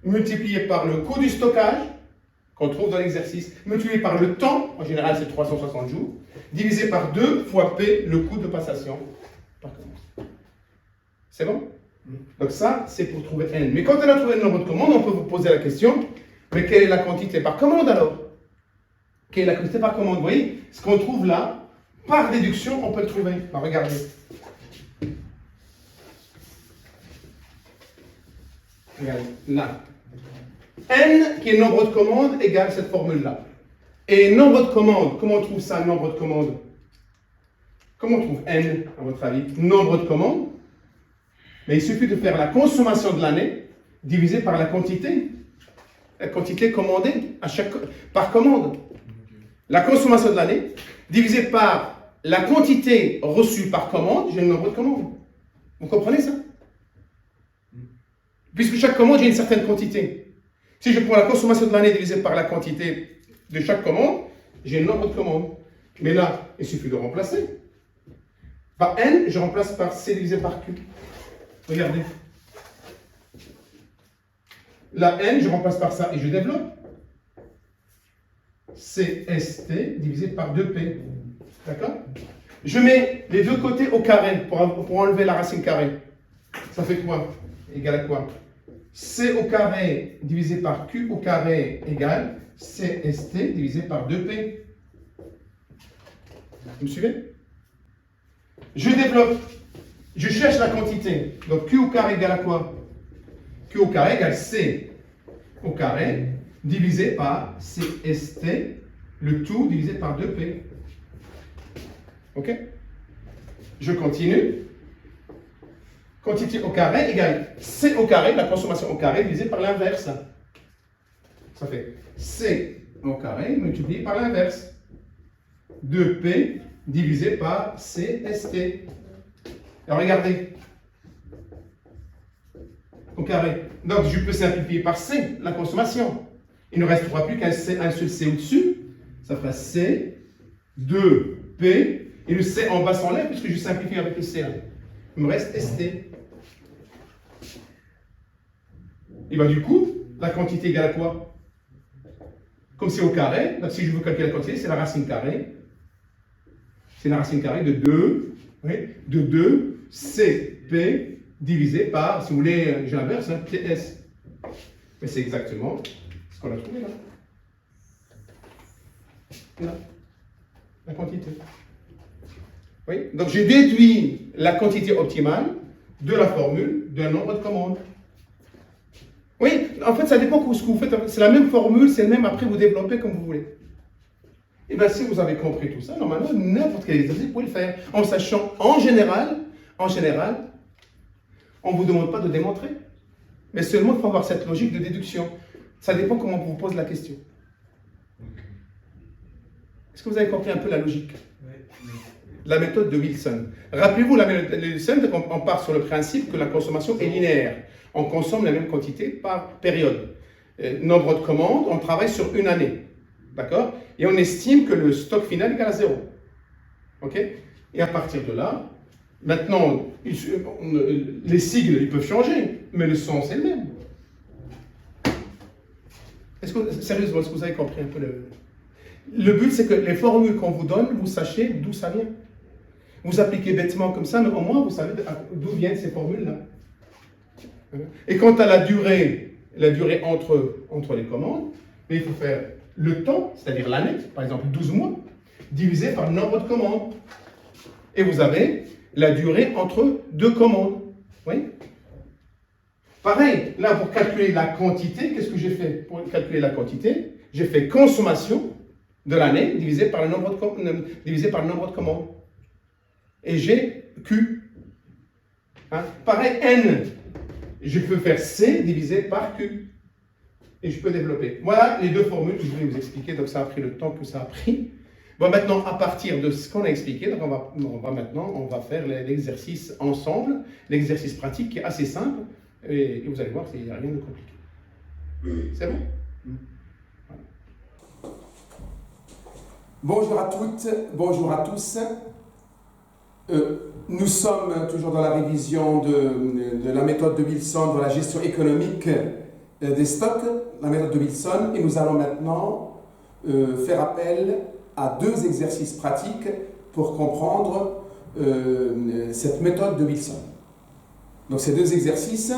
multiplié par le coût du stockage, qu'on trouve dans l'exercice, multiplié par le temps, en général c'est 360 jours, divisé par 2 fois P, le coût de passation par commande. C'est bon? Donc ça, c'est pour trouver n. Mais quand on a trouvé le nombre de commandes, on peut vous poser la question, mais quelle est la quantité par commande alors? Quelle est la quantité par commande? Vous voyez, ce qu'on trouve là, par déduction, on peut le trouver. Alors, regardez. Regardez, là. N, qui est le nombre de commandes, égale cette formule-là. Et nombre de commandes, comment on trouve ça, nombre de commandes? Comment on trouve N, à votre avis? Nombre de commandes. Mais il suffit de faire la consommation de l'année divisé par la quantité commandée par commande. La consommation de l'année divisé par la quantité reçue par commande, j'ai le nombre de commandes. Vous comprenez ça? Puisque chaque commande, j'ai une certaine quantité. Si je prends la consommation de l'année divisée par la quantité de chaque commande, j'ai le nombre de commandes. Mais là, il suffit de remplacer. Par N, je remplace par C divisé par Q. Regardez. La N, je remplace par ça et je développe. CST divisé par 2P. D'accord? Je mets les deux côtés au carré pour enlever la racine carrée. Ça fait quoi? Égal à quoi? C au carré divisé par Q au carré égale CST divisé par 2P. Vous me suivez? Je développe. Je cherche la quantité. Donc Q au carré égale à quoi? Q au carré égale C au carré divisé par CST, le tout divisé par 2P. Ok? Je continue. Quantité au carré égale C au carré, la consommation au carré, divisé par l'inverse. Ça fait C au carré multiplié par l'inverse. 2P divisé par CST. Alors regardez. Au carré. Donc je peux simplifier par C, la consommation. Il ne restera plus qu'un seul C au-dessus. Ça fera C, 2P. Et le C en bas s'enlève puisque je simplifie avec le C1. Il me reste ST. Et bien du coup, la quantité égale à quoi? Comme c'est au carré, donc si je veux calculer la quantité, c'est la racine carrée. C'est la racine carrée de 2, oui, de 2 CP divisé par, si vous voulez, j'inverse, hein, TS. Mais c'est exactement ce qu'on a trouvé là. Là. La quantité. Oui, donc j'ai déduit la quantité optimale de la formule d'un nombre de commandes. Oui, en fait, ça dépend de ce que vous faites. C'est la même formule, c'est le même, après vous développez comme vous voulez. Et bien, si vous avez compris tout ça, normalement, n'importe quel exercice, vous pouvez le faire. En sachant, en général, on ne vous demande pas de démontrer. Mais seulement, il faut avoir cette logique de déduction. Ça dépend comment on vous pose la question. Est-ce que vous avez compris un peu la logique? La méthode de Wilson. Rappelez-vous, la méthode de Wilson, on part sur le principe que la consommation est linéaire. On consomme la même quantité par période. Nombre de commandes, on travaille sur une année. D'accord? Et on estime que le stock final est égal à 0. OK? Et à partir de là, maintenant, les sigles, ils peuvent changer, mais le sens est le même. Sérieusement, est-ce que vous avez compris un peu le but, c'est que les formules qu'on vous donne, vous sachiez d'où ça vient. Vous appliquez bêtement comme ça, mais au moins vous savez d'où viennent ces formules-là. Et quant à la durée entre les commandes, il faut faire le temps, c'est-à-dire l'année, par exemple 12 mois, divisé par le nombre de commandes. Et vous avez la durée entre deux commandes. Oui? Pareil, là pour calculer la quantité, qu'est-ce que j'ai fait? Pour calculer la quantité, j'ai fait consommation de l'année divisé par le nombre de commandes. Et j'ai Q. Hein? Pareil, N. Je peux faire C divisé par Q. Et je peux développer. Voilà les deux formules que je voulais vous expliquer. Donc ça a pris le temps que ça a pris. Bon, maintenant, à partir de ce qu'on a expliqué, donc on va faire l'exercice ensemble, l'exercice pratique qui est assez simple. Et vous allez voir, il n'y a rien de compliqué. C'est bon? Voilà. Bonjour à toutes, bonjour à tous. Nous sommes toujours dans la révision de la méthode de Wilson dans la gestion économique des stocks, la méthode de Wilson, et nous allons maintenant faire appel à deux exercices pratiques pour comprendre cette méthode de Wilson. Donc ces deux exercices,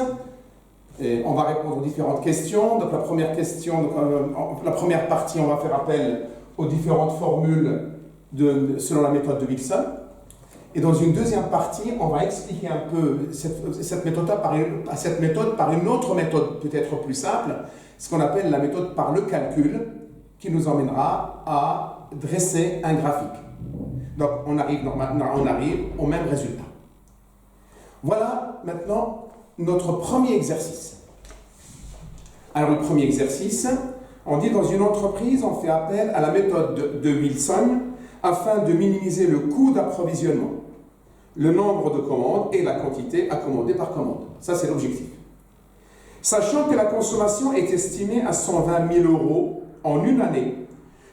on va répondre aux différentes questions. Donc la première question, la première partie, on va faire appel aux différentes formules selon la méthode de Wilson. Et dans une deuxième partie, on va expliquer un peu cette méthode par une autre méthode peut-être plus simple, ce qu'on appelle la méthode par le calcul, qui nous emmènera à dresser un graphique. Donc on arrive au même résultat. Voilà maintenant notre premier exercice. Alors le premier exercice, on dit dans une entreprise, on fait appel à la méthode de Wilson afin de minimiser le coût d'approvisionnement, le nombre de commandes et la quantité à commander par commande. Ça, c'est l'objectif.
Sachant que la consommation est estimée à 120 000 euros en une année,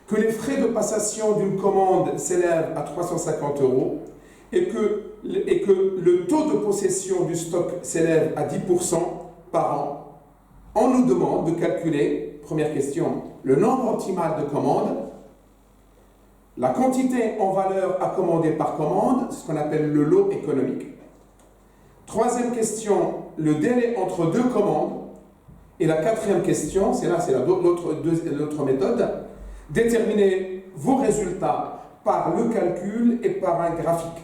que les frais de passation d'une commande s'élèvent à 350 euros et que le taux de possession du stock s'élève à 10% par an, on nous demande de calculer, première question, le nombre optimal de commandes, la quantité en valeur à commander par commande, ce qu'on appelle le lot économique. Troisième question, le délai entre deux commandes. Et la quatrième question, c'est l'autre méthode, déterminer vos résultats par le calcul et par un graphique.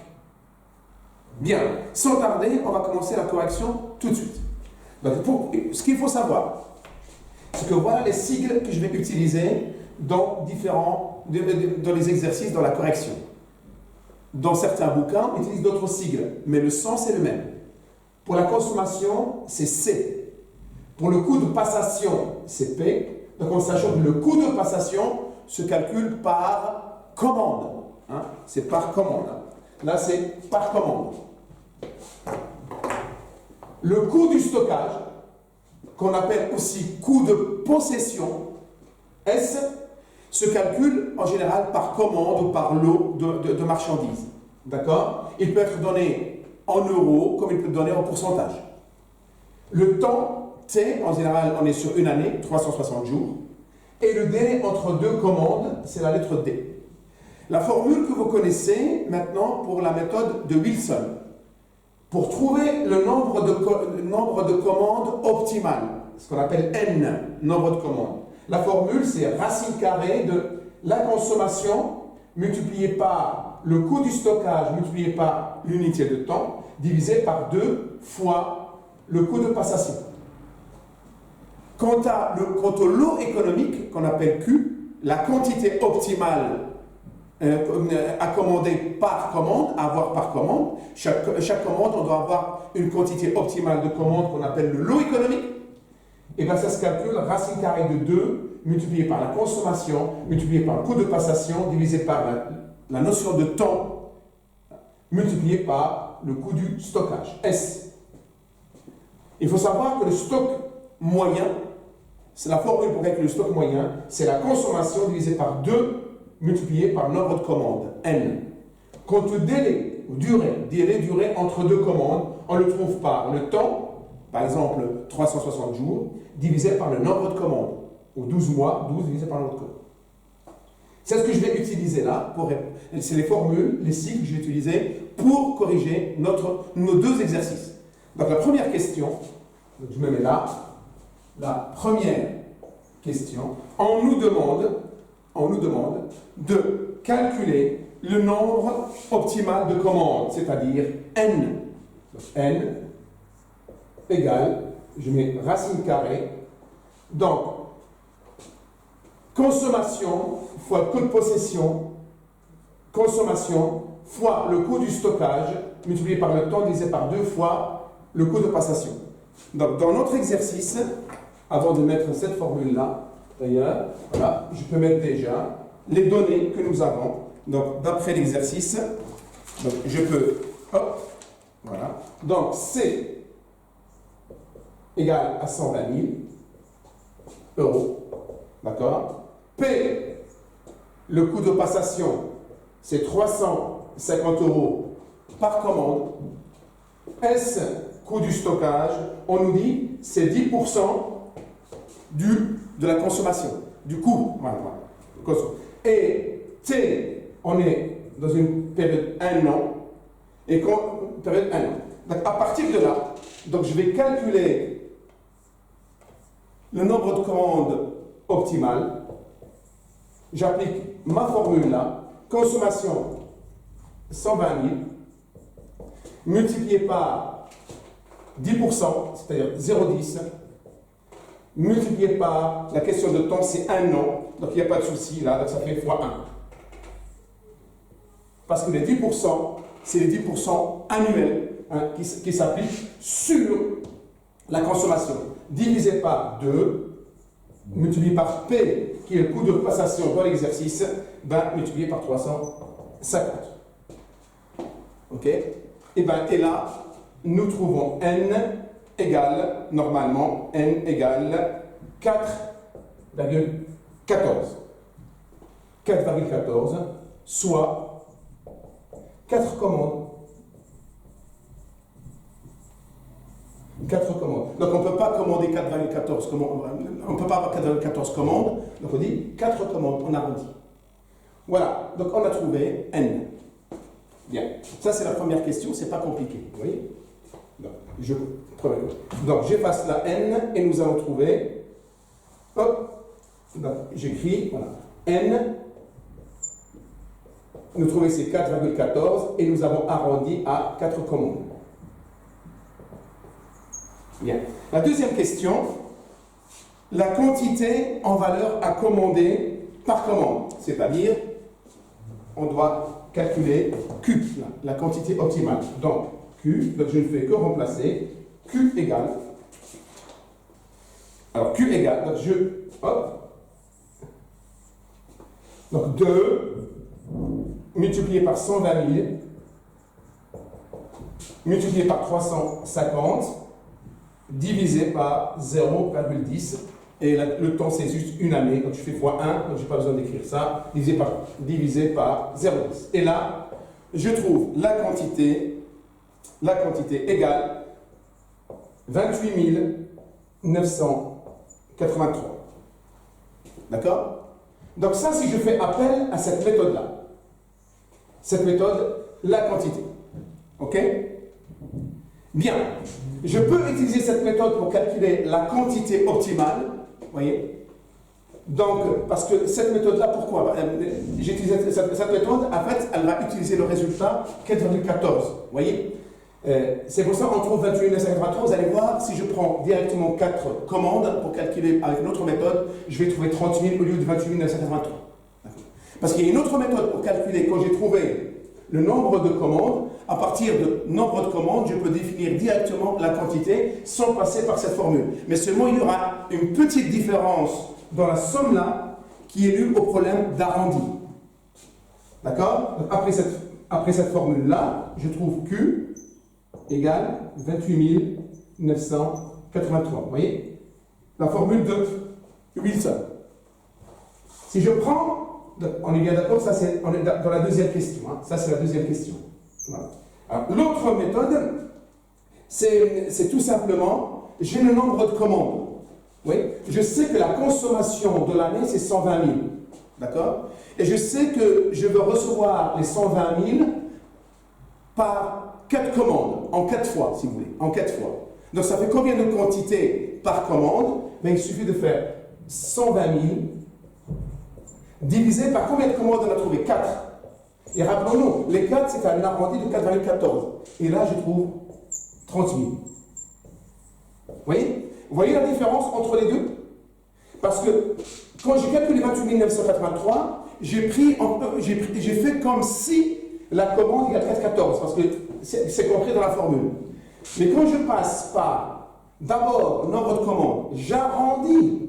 Bien, sans tarder, on va commencer la correction tout de suite. Donc, ce qu'il faut savoir, c'est que voilà les sigles que je vais utiliser dans les exercices, dans la correction. Dans certains bouquins, on utilise d'autres sigles, mais le sens est le même. Pour la consommation, c'est C. Pour le coût de passation, c'est P. Donc, en sachant que le coût de passation se calcule par commande. Hein? C'est par commande. Là, c'est par commande. Le coût du stockage, qu'on appelle aussi coût de possession, S, se calcule en général par commande ou par lot de marchandises. D'accord? Il peut être donné en euros comme il peut être donné en pourcentage. Le temps, T, en général, on est sur une année, 360 jours. Et le délai entre deux commandes, c'est la lettre D. La formule que vous connaissez maintenant pour la méthode de Wilson. Pour trouver le nombre de commandes optimal, ce qu'on appelle N, nombre de commandes. La formule, c'est racine carrée de la consommation multiplié par le coût du stockage multiplié par l'unité de temps, divisé par 2 fois le coût de passation. Quant au lot économique, qu'on appelle Q, la quantité optimale à commander par commande, à avoir par commande, chaque commande, on doit avoir une quantité optimale de commandes qu'on appelle le lot économique, et bien ça se calcule racine carrée de 2 multiplié par la consommation, multiplié par le coût de passation, divisé par la notion de temps, multiplié par le coût du stockage, S. Il faut savoir que le stock moyen, c'est la formule pour calculer le stock moyen, c'est la consommation divisée par 2 multiplié par le nombre de commandes, N. Quant au délai, ou durée entre deux commandes, on le trouve par le temps, par exemple 360 jours, divisé par le nombre de commandes, ou 12 mois, 12 divisé par le nombre de commandes. C'est ce que je vais utiliser là, c'est les formules, les sigles que je vais utiliser pour corriger nos deux exercices. Donc la première question, donc je me mets là, la première question, on nous demande de calculer le nombre optimal de commandes, c'est-à-dire N. Donc, N égale, je mets racine carrée, donc consommation fois coût de possession, consommation fois le coût du stockage, multiplié par le temps divisé par 2 fois le coût de passation. Donc dans notre exercice, avant de mettre cette formule-là, d'ailleurs, voilà, je peux mettre déjà les données que nous avons. Donc, d'après l'exercice, donc je peux, hop, voilà. Donc, C égale à 120 000 euros, d'accord. P, le coût de passation, c'est 350 euros par commande. S, coût du stockage, on nous dit, c'est 10% de la consommation, du coût. Voilà. Et T, on est dans une période 1 an, et période 1 an. Donc à partir de là, donc je vais calculer le nombre de commandes optimales. J'applique ma formule là, consommation 120 000, multiplié par 10%, c'est-à-dire 0,10, multiplié par la question de temps, c'est 1 an, donc il n'y a pas de souci là, donc ça fait fois 1. Parce que les 10%, c'est les 10% annuels hein, qui s'appliquent sur la consommation. Divisé par 2, multiplié par P, qui est le coût de passation dans l'exercice, ben, multiplié par 350. OK? Et là, nous trouvons N égale, normalement, n égale 4,14. 4,14, soit 4 commandes. 4 commandes. Donc on ne peut pas commander 4,14 commandes. On ne peut pas avoir 4,14 commandes. Donc on dit 4 commandes, on arrondit. Voilà, donc on a trouvé n. Bien, ça c'est la première question, c'est pas compliqué. Vous voyez? Donc j'efface la n et nous allons trouver. Hop, donc j'écris, voilà, n. Nous trouvons c'est 4,14 et nous avons arrondi à 4 commandes. Bien. La deuxième question, la quantité en valeur à commander par commande, c'est-à-dire on doit calculer Q, la quantité optimale. Donc Q, donc je ne fais que remplacer Q égale. Alors Q égale, donc hop, donc 2 multiplié par 120 000 multiplié par 350 divisé par 0,10 et le temps c'est juste une année, donc je fais x1, donc je n'ai pas besoin d'écrire ça, divisé par 0,10. Et là, je trouve la quantité égale 28 983. D'accord? Donc ça, si je fais appel à cette méthode-là, cette méthode, la quantité. Ok? Bien. Je peux utiliser cette méthode pour calculer la quantité optimale. Vous voyez? Donc, parce que cette méthode-là, pourquoi? J'ai utilisé cette méthode, en fait, elle va utiliser le résultat 4,14. Vous voyez? C'est pour ça qu'on trouve 28 983. Vous allez voir, si je prends directement 4 commandes pour calculer avec une autre méthode, je vais trouver 30 000 au lieu de 28 983. Parce qu'il y a une autre méthode pour calculer, quand j'ai trouvé le nombre de commandes, à partir de nombre de commandes, je peux définir directement la quantité sans passer par cette formule. Mais seulement, il y aura une petite différence dans la somme là qui est due au problème d'arrondi. D'accord? Après cette formule-là, je trouve Q égale 28 983. Vous voyez? La formule de Wilson. Si je prends, on est bien d'accord, ça c'est, on est dans la deuxième question. Hein. Ça c'est la deuxième question. Voilà. L'autre méthode, c'est tout simplement, j'ai le nombre de commandes. Oui? Je sais que la consommation de l'année, c'est 120 000. D'accord? Et je sais que je veux recevoir les 120 000 par 4 commandes, en 4 fois, si vous voulez, en 4 fois. Donc ça fait combien de quantités par commande? Ben, il suffit de faire 120 000 divisé par combien de commandes on a trouvé? 4. Et rappelons-nous, les 4, c'est un arrondi de 4,14. Et là, je trouve 30 000. Vous voyez la différence entre les deux? Parce que quand j'ai calculé 28 983, j'ai fait comme si la commande est à 4,14, parce que c'est compris dans la formule. Mais quand je passe par d'abord le nombre de commandes, j'arrondis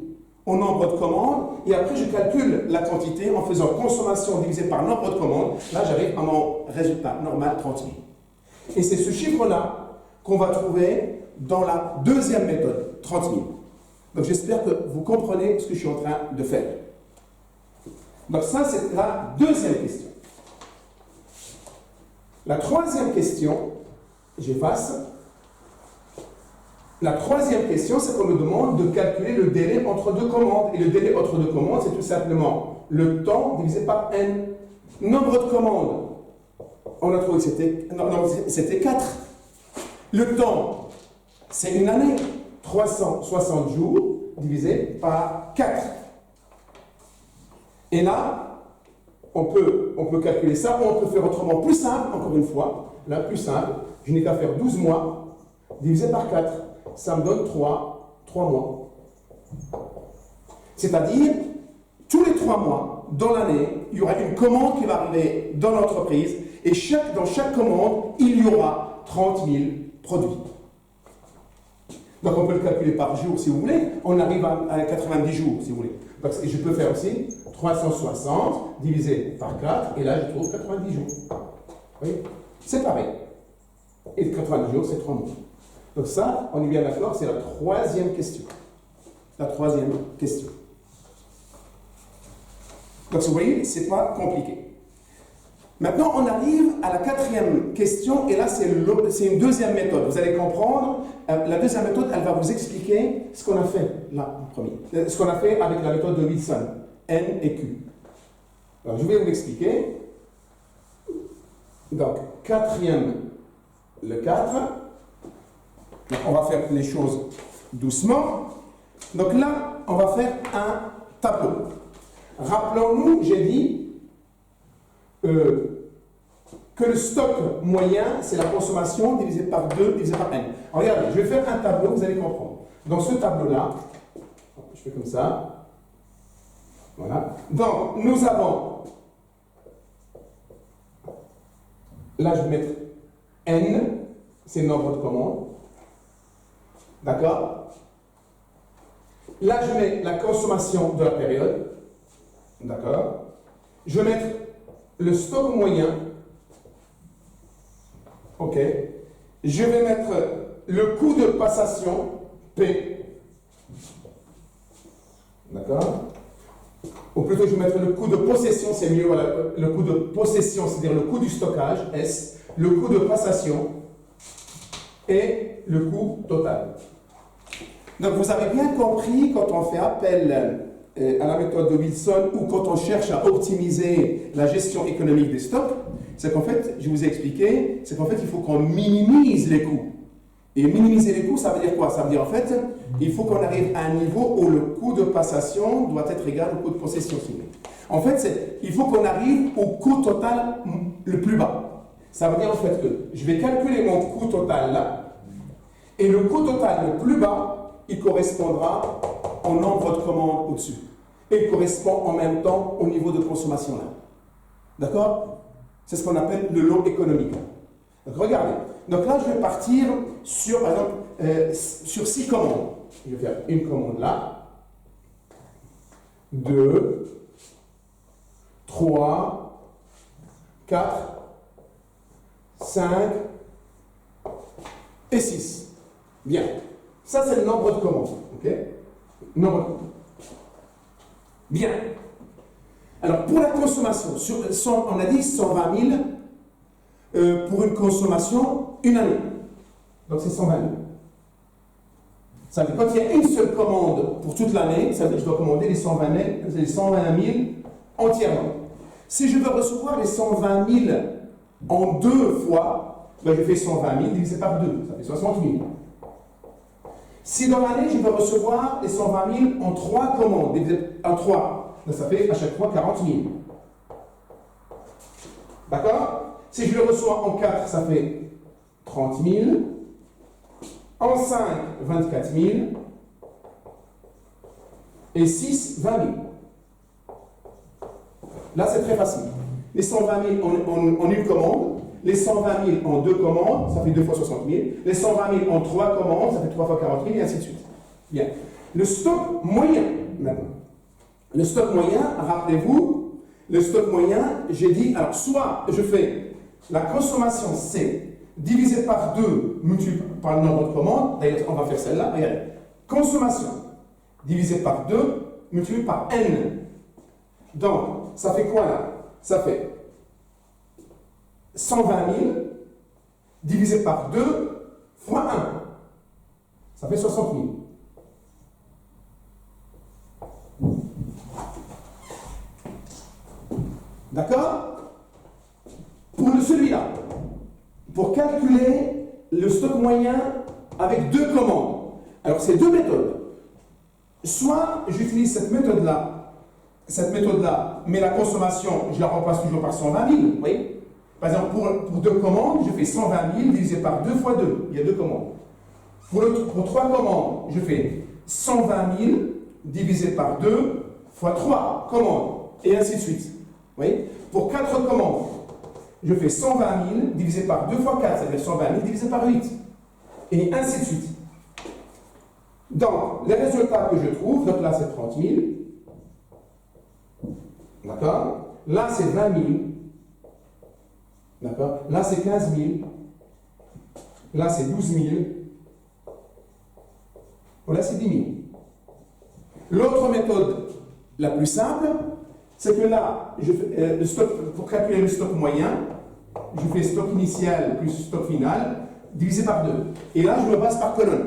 au nombre de commandes, et après je calcule la quantité en faisant consommation divisée par nombre de commandes. Là, j'arrive à mon résultat normal, 30 000. Et c'est ce chiffre-là qu'on va trouver dans la deuxième méthode, 30 000. Donc j'espère que vous comprenez ce que je suis en train de faire. Donc ça, c'est la deuxième question. La troisième question, j'efface. La troisième question, c'est qu'on nous demande de calculer le délai entre deux commandes. Et le délai entre deux commandes, c'est tout simplement le temps divisé par n. Nombre de commandes, on a trouvé que c'était 4. Le temps, c'est une année, 360 jours divisé par 4. Et là, on peut calculer ça, ou on peut faire autrement, plus simple, encore une fois. Là, plus simple, je n'ai qu'à faire 12 mois divisé par 4. Ça me donne 3 mois. C'est-à-dire, tous les 3 mois, dans l'année, il y aura une commande qui va arriver dans l'entreprise, et dans chaque commande, il y aura 30 000 produits. Donc on peut le calculer par jour si vous voulez, on arrive à 90 jours si vous voulez. Donc, je peux faire aussi 360 divisé par 4, et là je trouve 90 jours. Oui, c'est pareil. Et 90 jours, c'est 3 mois. Donc ça, on est bien d'accord, c'est la troisième question. La troisième question. Donc vous voyez, c'est pas compliqué. Maintenant, on arrive à la quatrième question, et là, c'est une deuxième méthode. Vous allez comprendre, la deuxième méthode, elle va vous expliquer ce qu'on a fait là, en premier. Ce qu'on a fait avec la méthode de Wilson, N et Q. Alors, je vais vous l'expliquer. Donc, le 4. Donc, on va faire les choses doucement. Donc là, on va faire un tableau. Rappelons-nous, j'ai dit que le stock moyen, c'est la consommation divisée par 2 divisé par n. Alors, regardez, je vais faire un tableau, vous allez comprendre. Dans ce tableau-là, je fais comme ça. Voilà. Donc, nous avons, là je vais mettre n, c'est le nombre de commandes. D'accord? Là, je mets la consommation de la période. D'accord? Je vais mettre le stock moyen. OK. Je vais mettre le coût de passation, P. D'accord? Ou plutôt, je vais mettre le coût de possession, c'est mieux. Voilà. Le coût de possession, c'est-à-dire le coût du stockage, S. Le coût de passation et le coût total. Donc, vous avez bien compris, quand on fait appel à la méthode de Wilson ou quand on cherche à optimiser la gestion économique des stocks, c'est qu'en fait, je vous ai expliqué, c'est qu'en fait, il faut qu'on minimise les coûts. Et minimiser les coûts, ça veut dire quoi? Ça veut dire en fait, il faut qu'on arrive à un niveau où le coût de passation doit être égal au coût de possession. En fait, il faut qu'on arrive au coût total le plus bas. Ça veut dire en fait que je vais calculer mon coût total là, et le coût total le plus bas, il correspondra au nombre de commandes au-dessus. Et il correspond en même temps au niveau de consommation là. D'accord? C'est ce qu'on appelle le lot économique. Donc, regardez. Donc là, je vais partir sur, par exemple, sur 6 commandes. Je vais faire une commande là, 2, 3, 4, 5 et 6. Bien. Ça, c'est le nombre de commandes. OK? Nombre de commandes. Bien. Alors, pour la consommation, on a dit 120 000 pour une consommation une année. Donc, c'est 120 000. Ça veut dire quand il y a une seule commande pour toute l'année, ça veut dire que je dois commander les 120 000 entièrement. Si je veux recevoir les 120 000 en 2 fois, ben je fais 120 000 divisé par 2, ça fait 60 000. Si dans l'année, je veux recevoir les 120 000 en 3 commandes, en 3, ben ça fait à chaque fois 40 000. D'accord? Si je le reçois en 4, ça fait 30 000. En 5, 24 000. Et 6, 20 000. Là, c'est très facile. Les 120 000 en une commande. Les 120 000 en 2 commandes, ça fait 2 fois 60 000. Les 120 000 en 3 commandes, ça fait 3 fois 40 000, et ainsi de suite. Bien. Le stock moyen, maintenant. Le stock moyen, rappelez-vous, le stock moyen, j'ai dit, alors soit je fais la consommation C divisé par 2 multiplié par le nombre de commandes, d'ailleurs on va faire celle-là, regardez. Consommation divisé par 2 multiplié par N. Donc, ça fait quoi là? Ça fait 120 000 divisé par 2 fois 1. Ça fait 60 000. D'accord? Pour celui-là, pour calculer le stock moyen avec 2 commandes. Alors, c'est 2 méthodes. Soit j'utilise cette méthode-là, mais la consommation, je la remplace toujours par 120 000. Vous voyez? Par exemple, pour 2 commandes, je fais 120 000 divisé par 2 fois 2. Il y a 2 commandes. Pour 3 commandes, je fais 120 000 divisé par 2 fois 3 commandes. Et ainsi de suite. Vous voyez? Pour 4 commandes, je fais 120 000 divisé par 2 fois 4, c'est-à-dire 120 000 divisé par 8. Et ainsi de suite. Donc, les résultats que je trouve, donc là c'est 30 000. D'accord? Là c'est 20 000. D'accord? Là c'est 15 000. Là c'est 12 000. Voilà, c'est 10 000. L'autre méthode, la plus simple, c'est que là, pour calculer le stock moyen, je fais stock initial plus stock final, divisé par 2. Et là, je me base par colonne.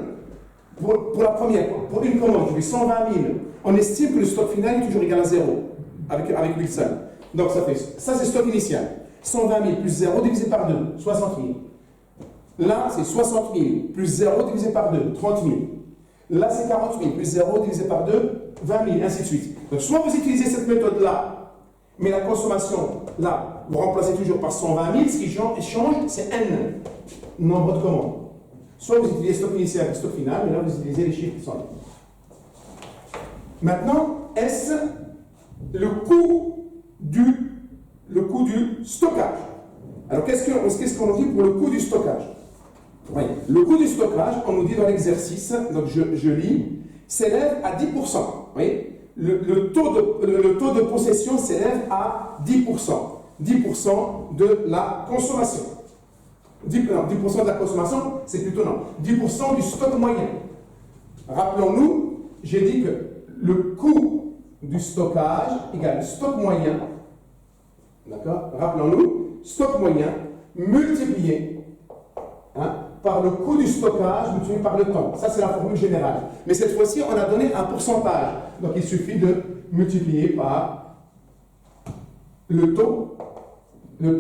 Pour la première, pour une commande, je fais 120 000. On estime que le stock final est toujours égal à 0, avec Wilson. Donc ça c'est stock initial. 120 000 plus 0 divisé par 2, 60 000. Là, c'est 60 000 plus 0 divisé par 2, 30 000. Là, c'est 40 000 plus 0 divisé par 2, 20 000, ainsi de suite. Donc, soit vous utilisez cette méthode-là, mais la consommation, là, vous remplacez toujours par 120 000, ce qui change, c'est N, nombre de commandes. Soit vous utilisez stock initial et stock final, mais là, vous utilisez les chiffres qui sont là. Maintenant, est-ce le coût du stockage? Alors, qu'est-ce qu'on dit pour le coût du stockage? Oui. Le coût du stockage, on nous dit dans l'exercice, donc je lis, s'élève à 10%. Oui. Le taux de possession s'élève à 10%. 10% de la consommation. 10% de la consommation, c'est plutôt non. 10% du stock moyen. Rappelons-nous, j'ai dit que le coût du stockage égale stock moyen. D'accord? Rappelons-nous, stock moyen multiplié par le coût du stockage multiplié par le temps. Ça, c'est la formule générale. Mais cette fois-ci, on a donné un pourcentage. Donc, il suffit de multiplier par le taux. Mais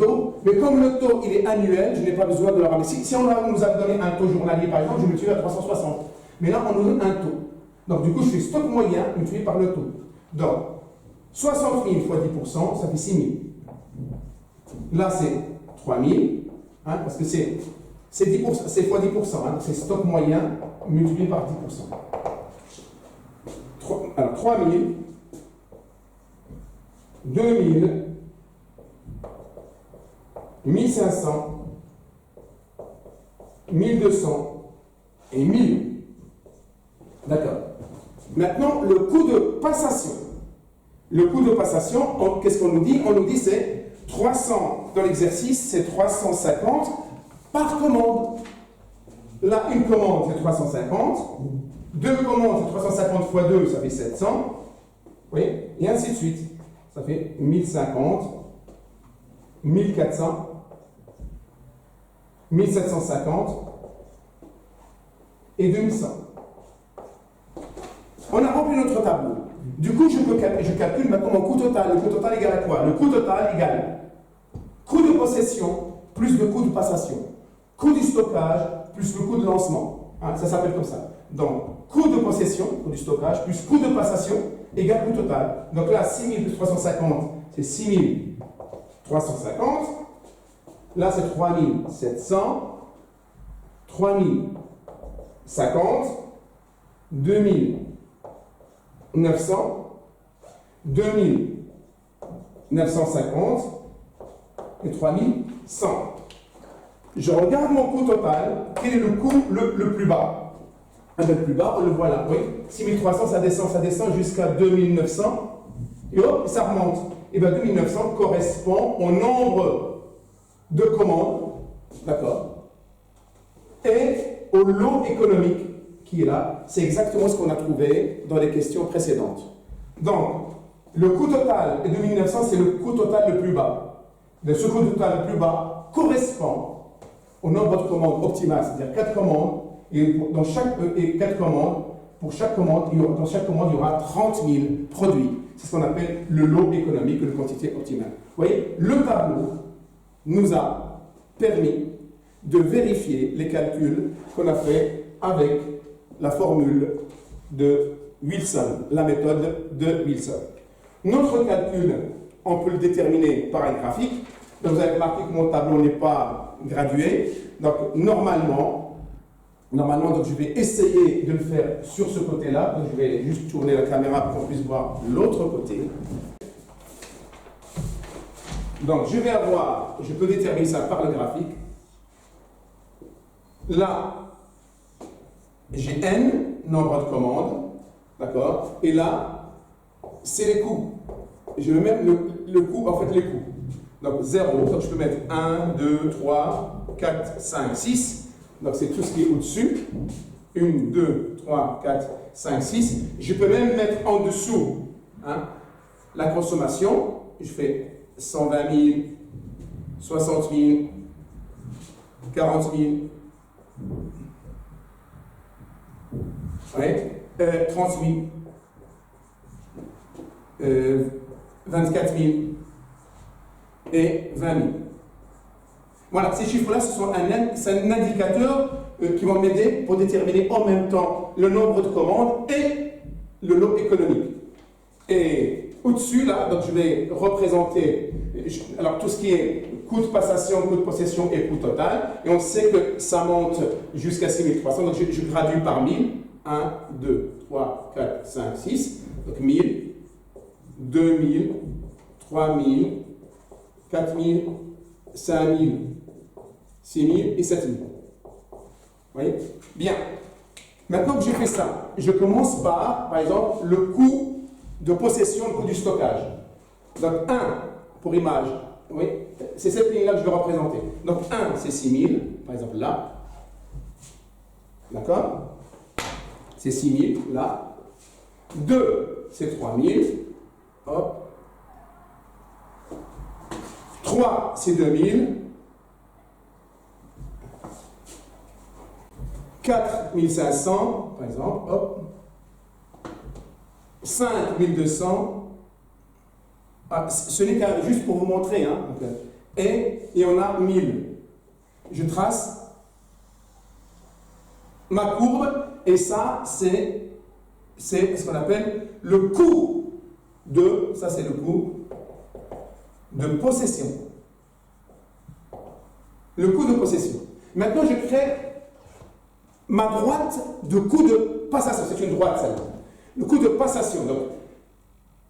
comme le taux, il est annuel, je n'ai pas besoin de le ramener. Si on nous a donné un taux journalier, par exemple, je multiplie à 360. Mais là, on nous donne un taux. Donc, du coup, je fais stock moyen multiplié par le taux. Donc, 60 000 fois 10%, ça fait 6 000. Là, c'est 3 000, parce que c'est 10%, c'est fois 10%, c'est stock moyen multiplié par 10%. Alors, 3 000, 2 000, 1500, 1200 et 1000. D'accord. Maintenant, le coût de passation. Le coût de passation, qu'est-ce qu'on nous dit? On nous dit c'est 300, dans l'exercice, c'est 350 par commande. Là, une commande, c'est 350. Deux commandes, c'est 350 fois 2, ça fait 700. Oui, et ainsi de suite. Ça fait 1050, 1400, 1750 et 2100. On a rempli notre tableau. Du coup, je calcule maintenant mon coût total. Le coût total égale à quoi? Le coût total égale coût de possession plus le coût de passation. Coût du stockage plus le coût de lancement. Ça s'appelle comme ça. Donc, coût de possession, coût du stockage, plus coût de passation égale coût total. Donc là, 6 000 plus 350, c'est 6 350. Là, c'est 3 700. 3 050. 2 900. 2 950. Et 3 100. Je regarde mon coût total. Quel est le coût le plus bas? Le plus bas, on le voit là. Oui. 6300, ça descend jusqu'à 2900. Et hop, ça remonte. Et bien 2900 correspond au nombre de commandes. D'accord? Et au lot économique qui est là. C'est exactement ce qu'on a trouvé dans les questions précédentes. Donc, le coût total de 2900, c'est le coût total le plus bas. Mais ce coût total le plus bas correspond au nombre de commandes optimales, c'est-à-dire 4 commandes, et dans chaque 4 commandes, pour chaque commande, dans chaque commande, il y aura 30 000 produits. C'est ce qu'on appelle le lot économique, la quantité optimale. Vous voyez, le tableau nous a permis de vérifier les calculs qu'on a fait avec la formule de Wilson, la méthode de Wilson. Notre calcul, on peut le déterminer par un graphique. Donc vous avez remarqué que mon tableau n'est pas gradué. Donc normalement, donc je vais essayer de le faire sur ce côté-là. Donc je vais juste tourner la caméra pour qu'on puisse voir l'autre côté. Donc je peux déterminer ça par le graphique. Là, j'ai N, nombre de commandes, d'accord? Et là, c'est les coûts. Je vais mettre le coût, en fait les coûts. Donc 0, donc je peux mettre 1, 2, 3, 4, 5, 6. Donc c'est tout ce qui est au-dessus. 1, 2, 3, 4, 5, 6. Je peux même mettre en dessous la consommation. Je fais 120 000, 60 000, 40 000, 30 000, 24 000 et 20 000. Voilà, ces chiffres-là, c'est un indicateur qui va m'aider pour déterminer en même temps le nombre de commandes et le lot économique. Et au-dessus, là, donc je vais représenter alors tout ce qui est coût de passation, coût de possession et coût total. Et on sait que ça monte jusqu'à 6300. Donc je gradue par 1000. 1, 2, 3, 4, 5, 6. Donc 1000, 2000, 3000, 4000, 5000, 6000 et 7000. Vous voyez? Bien. Maintenant que j'ai fait ça, je commence par exemple, le coût de possession, le coût du stockage. Donc 1, pour image, oui, c'est cette ligne-là que je vais représenter. Donc 1, c'est 6000, par exemple là. D'accord? C'est 6000, là. 2, c'est 3000. Hop. 3, c'est 2000. 4500, par exemple. Hop. 5200. Ah, ce n'est qu'un juste pour vous montrer. Hein. Et on a 1000. Je trace ma courbe. Et ça, c'est ce qu'on appelle le coût de, ça c'est le coût de possession. Le coût de possession. Maintenant, je crée ma droite de coût de passation. C'est une droite, celle-là. Le coût de passation. Donc,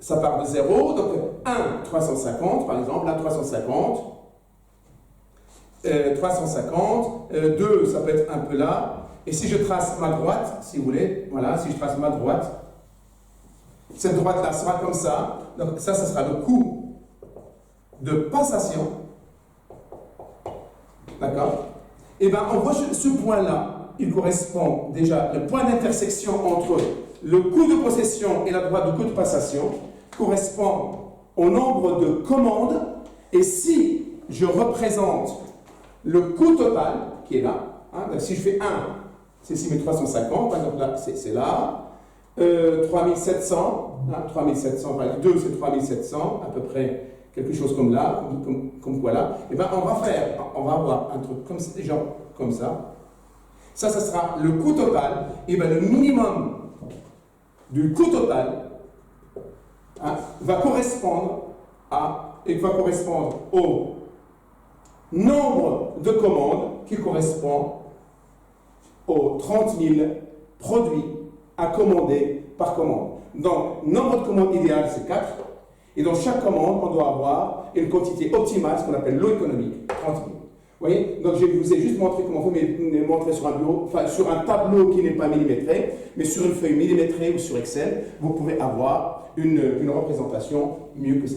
ça part de 0. Donc, 1, 350, par exemple. Là, 350. 350. 2, ça peut être un peu là. Et si je trace ma droite, si vous voulez, voilà, si je trace ma droite, cette droite-là sera comme ça. Donc ça sera le coût de passation. D'accord? Et bien, on voit ce point-là, il correspond déjà, le point d'intersection entre le coût de possession et la droite de coût de passation correspond au nombre de commandes. Et si je représente le coût total, qui est là, donc si je fais 1, c'est 6350, par exemple là, c'est là. 3700, 3700, par exemple, 2 c'est 3700, à peu près quelque chose comme là, comme quoi là. Et bien on va avoir un truc comme ça, genre comme ça. Ça sera le coût total. Et bien le minimum du coût total va correspondre au nombre de commandes qui correspond aux 30 000 produits à commander par commande. Donc, nombre de commandes idéal, c'est 4. Et dans chaque commande, on doit avoir une quantité optimale, ce qu'on appelle lot économique, 30 000. Vous voyez? Donc, je vous ai juste montré comment on peut montrer sur un bureau, enfin, sur un tableau qui n'est pas millimétré, mais sur une feuille millimétrée ou sur Excel, vous pouvez avoir une représentation mieux que ça.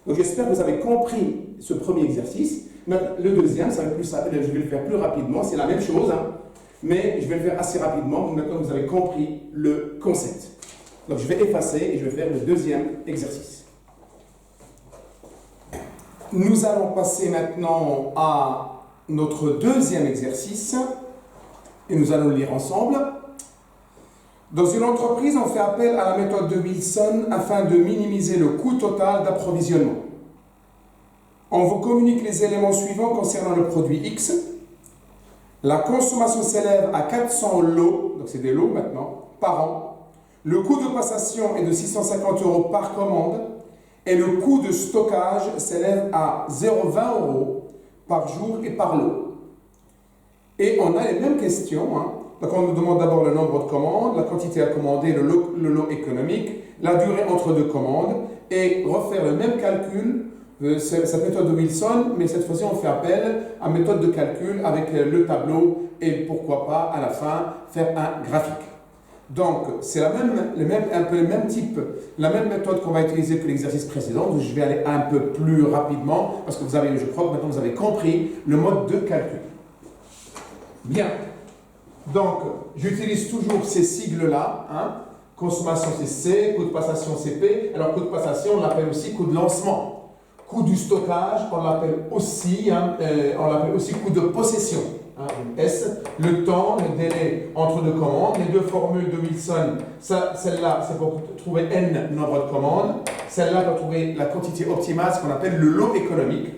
Donc, j'espère que vous avez compris ce premier exercice. Maintenant, le deuxième, je vais le faire plus rapidement, c'est la même chose, mais je vais le faire assez rapidement, maintenant que vous avez compris le concept. Donc je vais effacer et je vais faire le deuxième exercice. Nous allons passer maintenant à notre deuxième exercice et nous allons le lire ensemble. Dans une entreprise, on fait appel à la méthode de Wilson afin de minimiser le coût total d'approvisionnement. On vous communique les éléments suivants concernant le produit X. La consommation s'élève à 400 lots, donc c'est des lots maintenant, par an. Le coût de passation est de 650 € par commande et le coût de stockage s'élève à 0,20 € par jour et par lot. Et on a les mêmes questions. Donc on nous demande d'abord le nombre de commandes, la quantité à commander, le lot économique, la durée entre deux commandes et refaire le même calcul. C'est cette méthode de Wilson, mais cette fois-ci on fait appel à une méthode de calcul avec le tableau et pourquoi pas à la fin faire un graphique. Donc c'est un peu le même type, la même méthode qu'on va utiliser que l'exercice précédent. Donc je vais aller un peu plus rapidement parce que je crois que maintenant vous avez compris le mode de calcul. Bien. Donc, j'utilise toujours ces sigles-là. Hein. Consommation c'est C, coût de passation c'est P. Alors, coût de passation, on l'appelle aussi coût de lancement. Coût du stockage, on l'appelle aussi coût de possession. Hein, S, le temps, le délai entre deux commandes. Les deux formules de Wilson, celle-là, c'est pour trouver N nombre de commandes. Celle-là, pour trouver la quantité optimale, ce qu'on appelle le lot économique.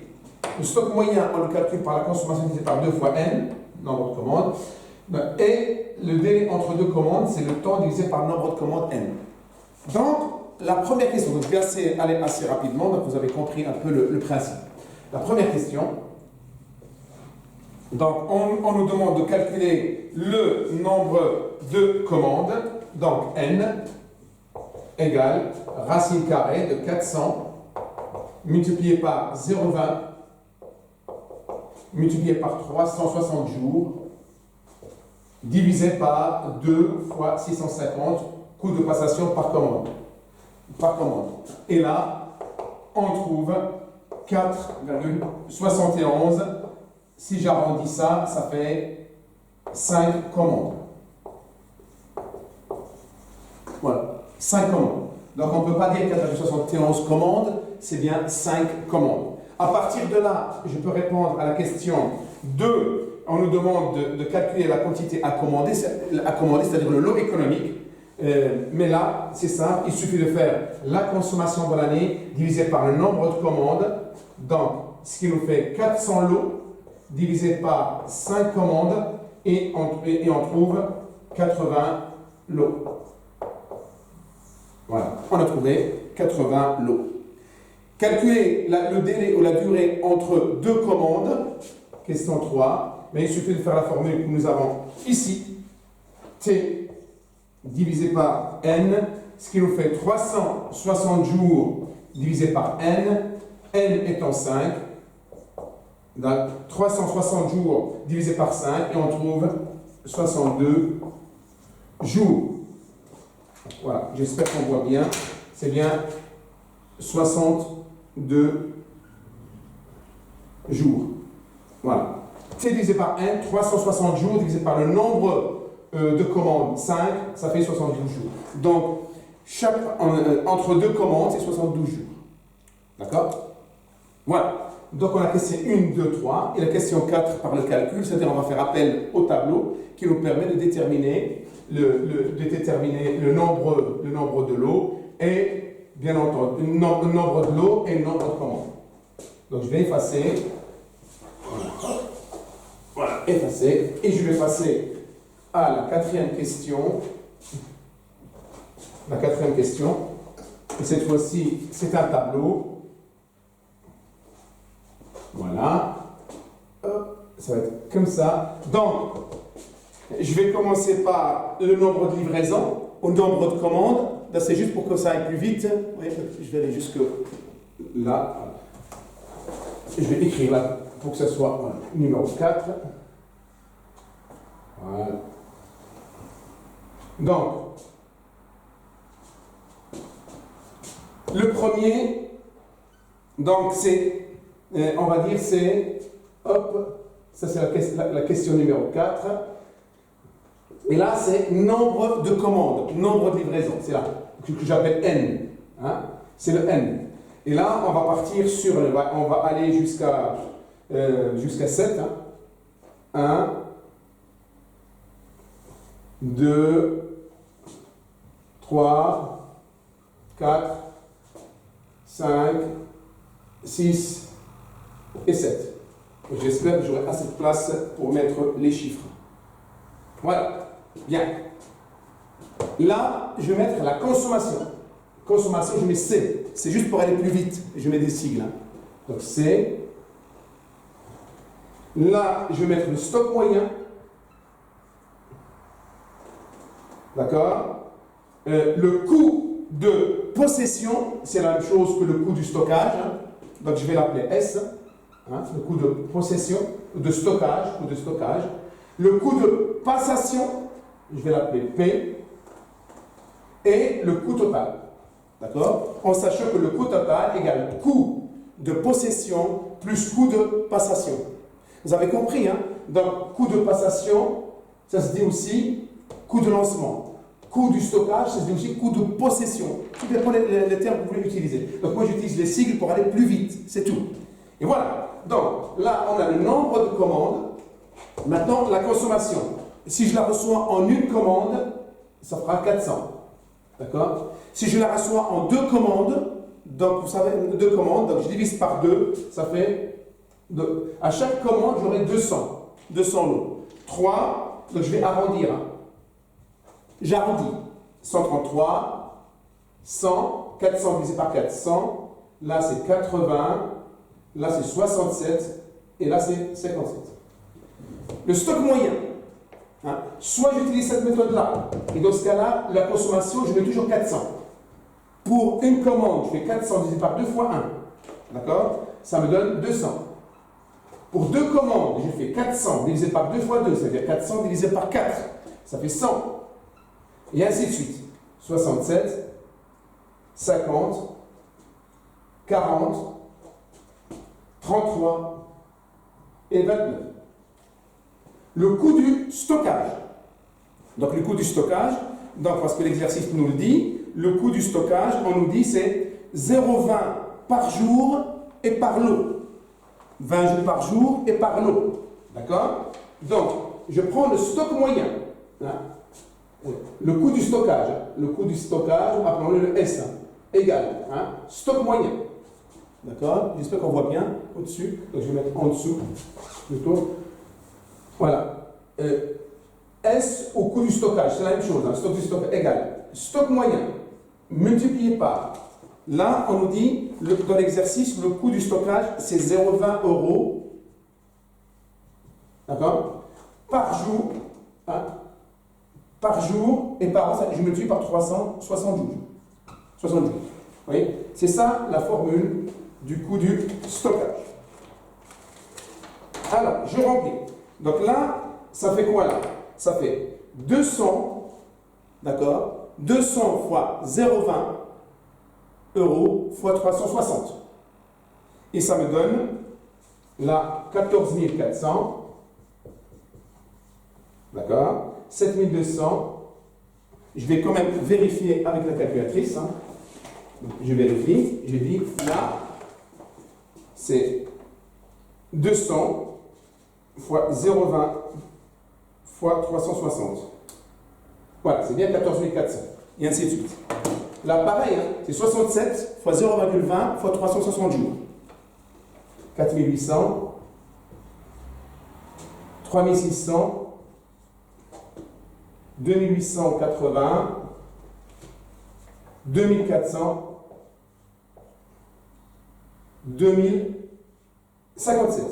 Le stock moyen, on le calcule par la consommation divisée par 2 fois N, nombre de commandes. Et le délai entre deux commandes, c'est le temps divisé par le nombre de commandes N. Donc, la première question, donc je vais aller assez rapidement, donc vous avez compris un peu le principe. La première question, donc on nous demande de calculer le nombre de commandes, donc N égale racine carrée de 400 multiplié par 0,20 multiplié par 360 jours divisé par 2 fois 650 coût de passation par commande. Et là, on trouve 4,71. Si j'arrondis ça, ça fait 5 commandes. Voilà, 5 commandes. Donc on ne peut pas dire 4,71 commandes, c'est bien 5 commandes. À partir de là, je peux répondre à la question 2. On nous demande de calculer la quantité à commander, c'est-à-dire le lot économique. Mais là, c'est simple, il suffit de faire la consommation de l'année divisé par le nombre de commandes. Donc, ce qui nous fait 400 lots divisé par 5 commandes et on trouve 80 lots. Voilà, on a trouvé 80 lots. Calculer le délai ou la durée entre deux commandes, question 3, mais il suffit de faire la formule que nous avons ici. T divisé par N, ce qui nous fait 360 jours divisé par N, N étant 5. Donc 360 jours divisé par 5 et on trouve 62 jours. Voilà, j'espère qu'on voit bien. C'est bien 62 jours. Voilà. T divisé par N, 360 jours divisé par le nombre de commandes, 5, ça fait 72 jours. Donc, entre deux commandes, c'est 72 jours. D'accord? Voilà. Donc, on a question 1, 2, 3. Et la question 4 par le calcul, c'est-à-dire on va faire appel au tableau qui nous permet de déterminer le nombre de lots et, bien entendu, le nombre de lots et le nombre de commandes. Donc, je vais effacer. Voilà, effacer. Et je vais passer à la quatrième question. La quatrième question. Et cette fois-ci, c'est un tableau. Voilà. Hop, ça va être comme ça. Donc, je vais commencer par le nombre de livraisons, au nombre de commandes. Là, c'est juste pour que ça aille plus vite. Oui, je vais aller jusque là. Je vais écrire là pour que ce soit numéro 4. Voilà. Donc, le premier, donc c'est, on va dire, c'est, hop, ça c'est la question numéro 4. Et là, c'est nombre de commandes, nombre de livraisons. C'est là que j'appelle N. Hein? C'est le N. Et là, on va partir sur, on va aller jusqu'à 7. Hein? 1, 2, 3, 4, 5, 6 et 7. J'espère que j'aurai assez de place pour mettre les chiffres. Voilà. Bien. Là, je vais mettre la consommation. Consommation, je mets C. C'est juste pour aller plus vite. Je mets des sigles. Hein. Donc C. Là, je vais mettre le stock moyen. D'accord? Le coût de possession, c'est la même chose que le coût du stockage. Hein. Donc je vais l'appeler S. Hein, le coût de possession, de stockage, coût de stockage. Le coût de passation, je vais l'appeler P. Et le coût total. D'accord? En sachant que le coût total égale coût de possession plus coût de passation. Vous avez compris, hein? Donc, coût de passation, ça se dit aussi coût de lancement. Coût du stockage, ça se dit aussi coût de possession. Tout dépend des termes que vous voulez utiliser. Donc moi j'utilise les sigles pour aller plus vite, c'est tout. Et voilà. Donc là on a le nombre de commandes. Maintenant la consommation. Si je la reçois en une commande, ça fera 400. D'accord? Si je la reçois en deux commandes, donc vous savez, deux commandes, donc je divise par deux, ça fait à chaque commande j'aurai 200 lots. 3, donc je vais arrondir. Hein. J'arrondis. 133, 100, 400 divisé par 400, là c'est 80, là c'est 67, et là c'est 57. Le stock moyen. Hein. Soit j'utilise cette méthode-là, et dans ce cas-là, la consommation, je mets toujours 400. Pour une commande, je fais 400 divisé par 2 fois 1. D'accord? Ça me donne 200. Pour deux commandes, je fais 400 divisé par 2 fois 2, ça veut dire 400 divisé par 4. Ça fait 100. Et ainsi de suite. 67, 50, 40, 33 et 29. Le coût du stockage. Donc le coût du stockage, donc parce que l'exercice nous le dit, le coût du stockage, on nous dit c'est 0,20 par jour et par lot. 20 jours par jour et par lot. D'accord? Donc, je prends le stock moyen. Hein? Le coût du stockage. Le coût du stockage, appelons-le le S. Hein, égal. Hein? Stock moyen. D'accord? J'espère qu'on voit bien au-dessus. Donc, je vais mettre en dessous plutôt. Voilà. S au coût du stockage, c'est la même chose. Hein? Stock du stockage égal. Stock moyen multiplié par. Là, on nous dit, dans l'exercice, le coût du stockage, c'est 0,20 €. D'accord? Par jour. Hein? Par jour et par an, je multiplie par 360 jours. 60 jours. Vous voyez? C'est ça la formule du coût du stockage. Alors, je remplis. Donc là, ça fait quoi là? Ça fait 200, d'accord? 200 fois 0,20 € fois 360. Et ça me donne là 14 400, d'accord? 7200. Je vais quand même vérifier avec la calculatrice. Hein. Je vérifie. Je dis là, c'est 200 fois 0,20 fois 360. Voilà, c'est bien 14 400. Et ainsi de suite. Là, pareil, hein, c'est 67 fois 0,20 fois 360 jours. 4800, 3600, 2880, 2400, 2057.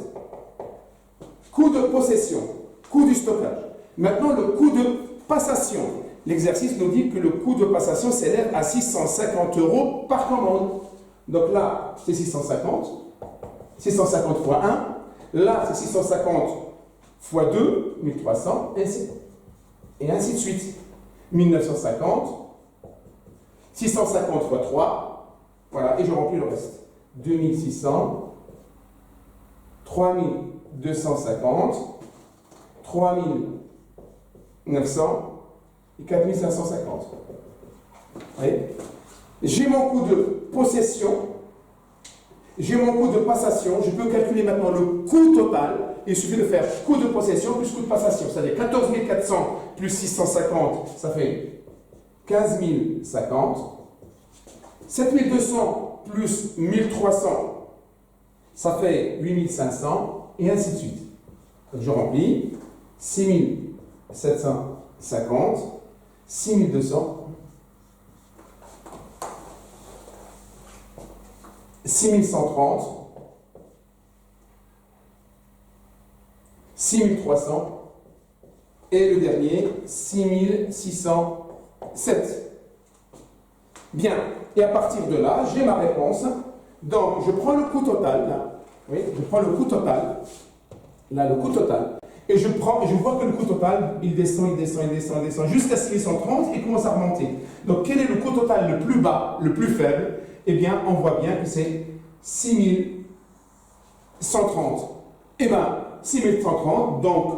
Coût de possession, coût du stockage. Maintenant, le coût de passation. L'exercice nous dit que le coût de passation s'élève à 650 € par commande. Donc là, c'est 650. 650 fois 1. Là, c'est 650 fois 2, 1300, et ainsi de suite. 1950, 650 fois 3, voilà, et je remplis le reste. 2600, 3250, 3900 et 4550. J'ai mon coût de possession, j'ai mon coût de passation, je peux calculer maintenant le coût total. Il suffit de faire coût de possession plus coût de passation, c'est-à-dire 14 400 plus 650, ça fait 15 050. 7200 plus 1300, ça fait 8500, et ainsi de suite. Donc je remplis 6750, 6200, 6130, 6300 et le dernier 6607. Bien, et à partir de là, j'ai ma réponse. Donc, je prends le coût total, là. Oui, je prends le coût total. Là, le coût total. Et je vois que le coût total, il descend, jusqu'à 6130 et commence à remonter. Donc, quel est le coût total le plus bas, le plus faible? Eh bien, on voit bien que c'est 6130. Eh bien, 6130, donc,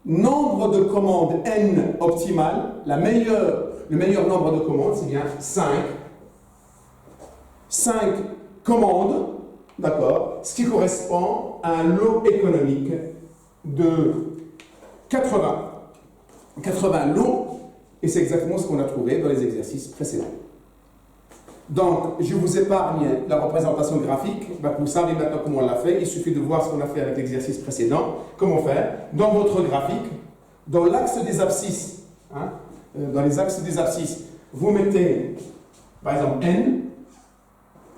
nombre de commandes n optimal, le meilleur nombre de commandes, c'est bien 5. 5 commandes, d'accord, ce qui correspond à un lot économique de 80. 80 lots, et c'est exactement ce qu'on a trouvé dans les exercices précédents. Donc, je vous épargne la représentation graphique. Vous savez maintenant comment on l'a fait. Il suffit de voir ce qu'on a fait avec l'exercice précédent. Comment faire? Dans votre graphique, dans l'axe des abscisses, dans les axes des abscisses, vous mettez, par exemple, n,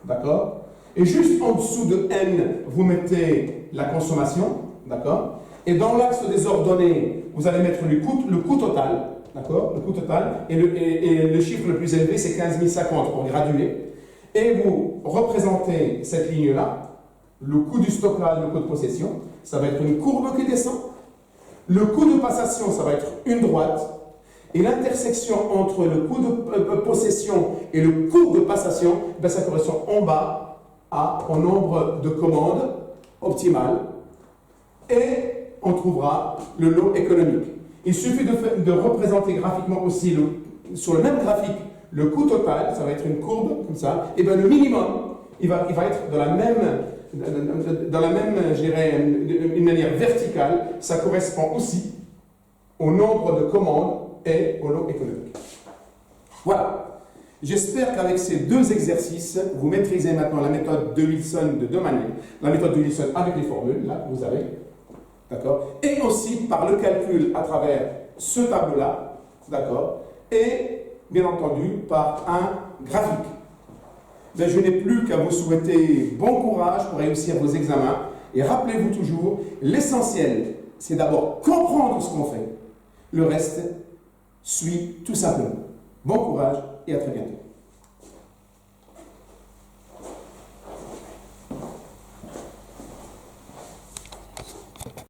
d'accord? Et juste en dessous de n, vous mettez la consommation, d'accord? Et dans l'axe des ordonnées, vous allez mettre le coût total, d'accord? Le coût total, et le chiffre le plus élevé, c'est 15 050 pour graduer. Et vous représentez cette ligne-là, le coût du stockage, le coût de possession, ça va être une courbe qui descend. Le coût de passation, ça va être une droite. Et l'intersection entre le coût de possession et le coût de passation, ben ça correspond en bas au nombre de commandes optimales. Et on trouvera le lot économique. Il suffit de représenter graphiquement aussi, sur le même graphique, le coût total, ça va être une courbe comme ça, et bien le minimum, il va être dans la même, je dirais, une manière verticale, ça correspond aussi au nombre de commandes et au lot économique. Voilà. J'espère qu'avec ces deux exercices, vous maîtrisez maintenant la méthode de Wilson de deux manières. La méthode de Wilson avec les formules, là, vous avez. D'accord? Et aussi par le calcul à travers ce tableau-là. D'accord? Et, bien entendu, par un graphique. Mais je n'ai plus qu'à vous souhaiter bon courage pour réussir vos examens. Et rappelez-vous toujours, l'essentiel, c'est d'abord comprendre ce qu'on fait. Le reste suit tout simplement. Bon courage et à très bientôt.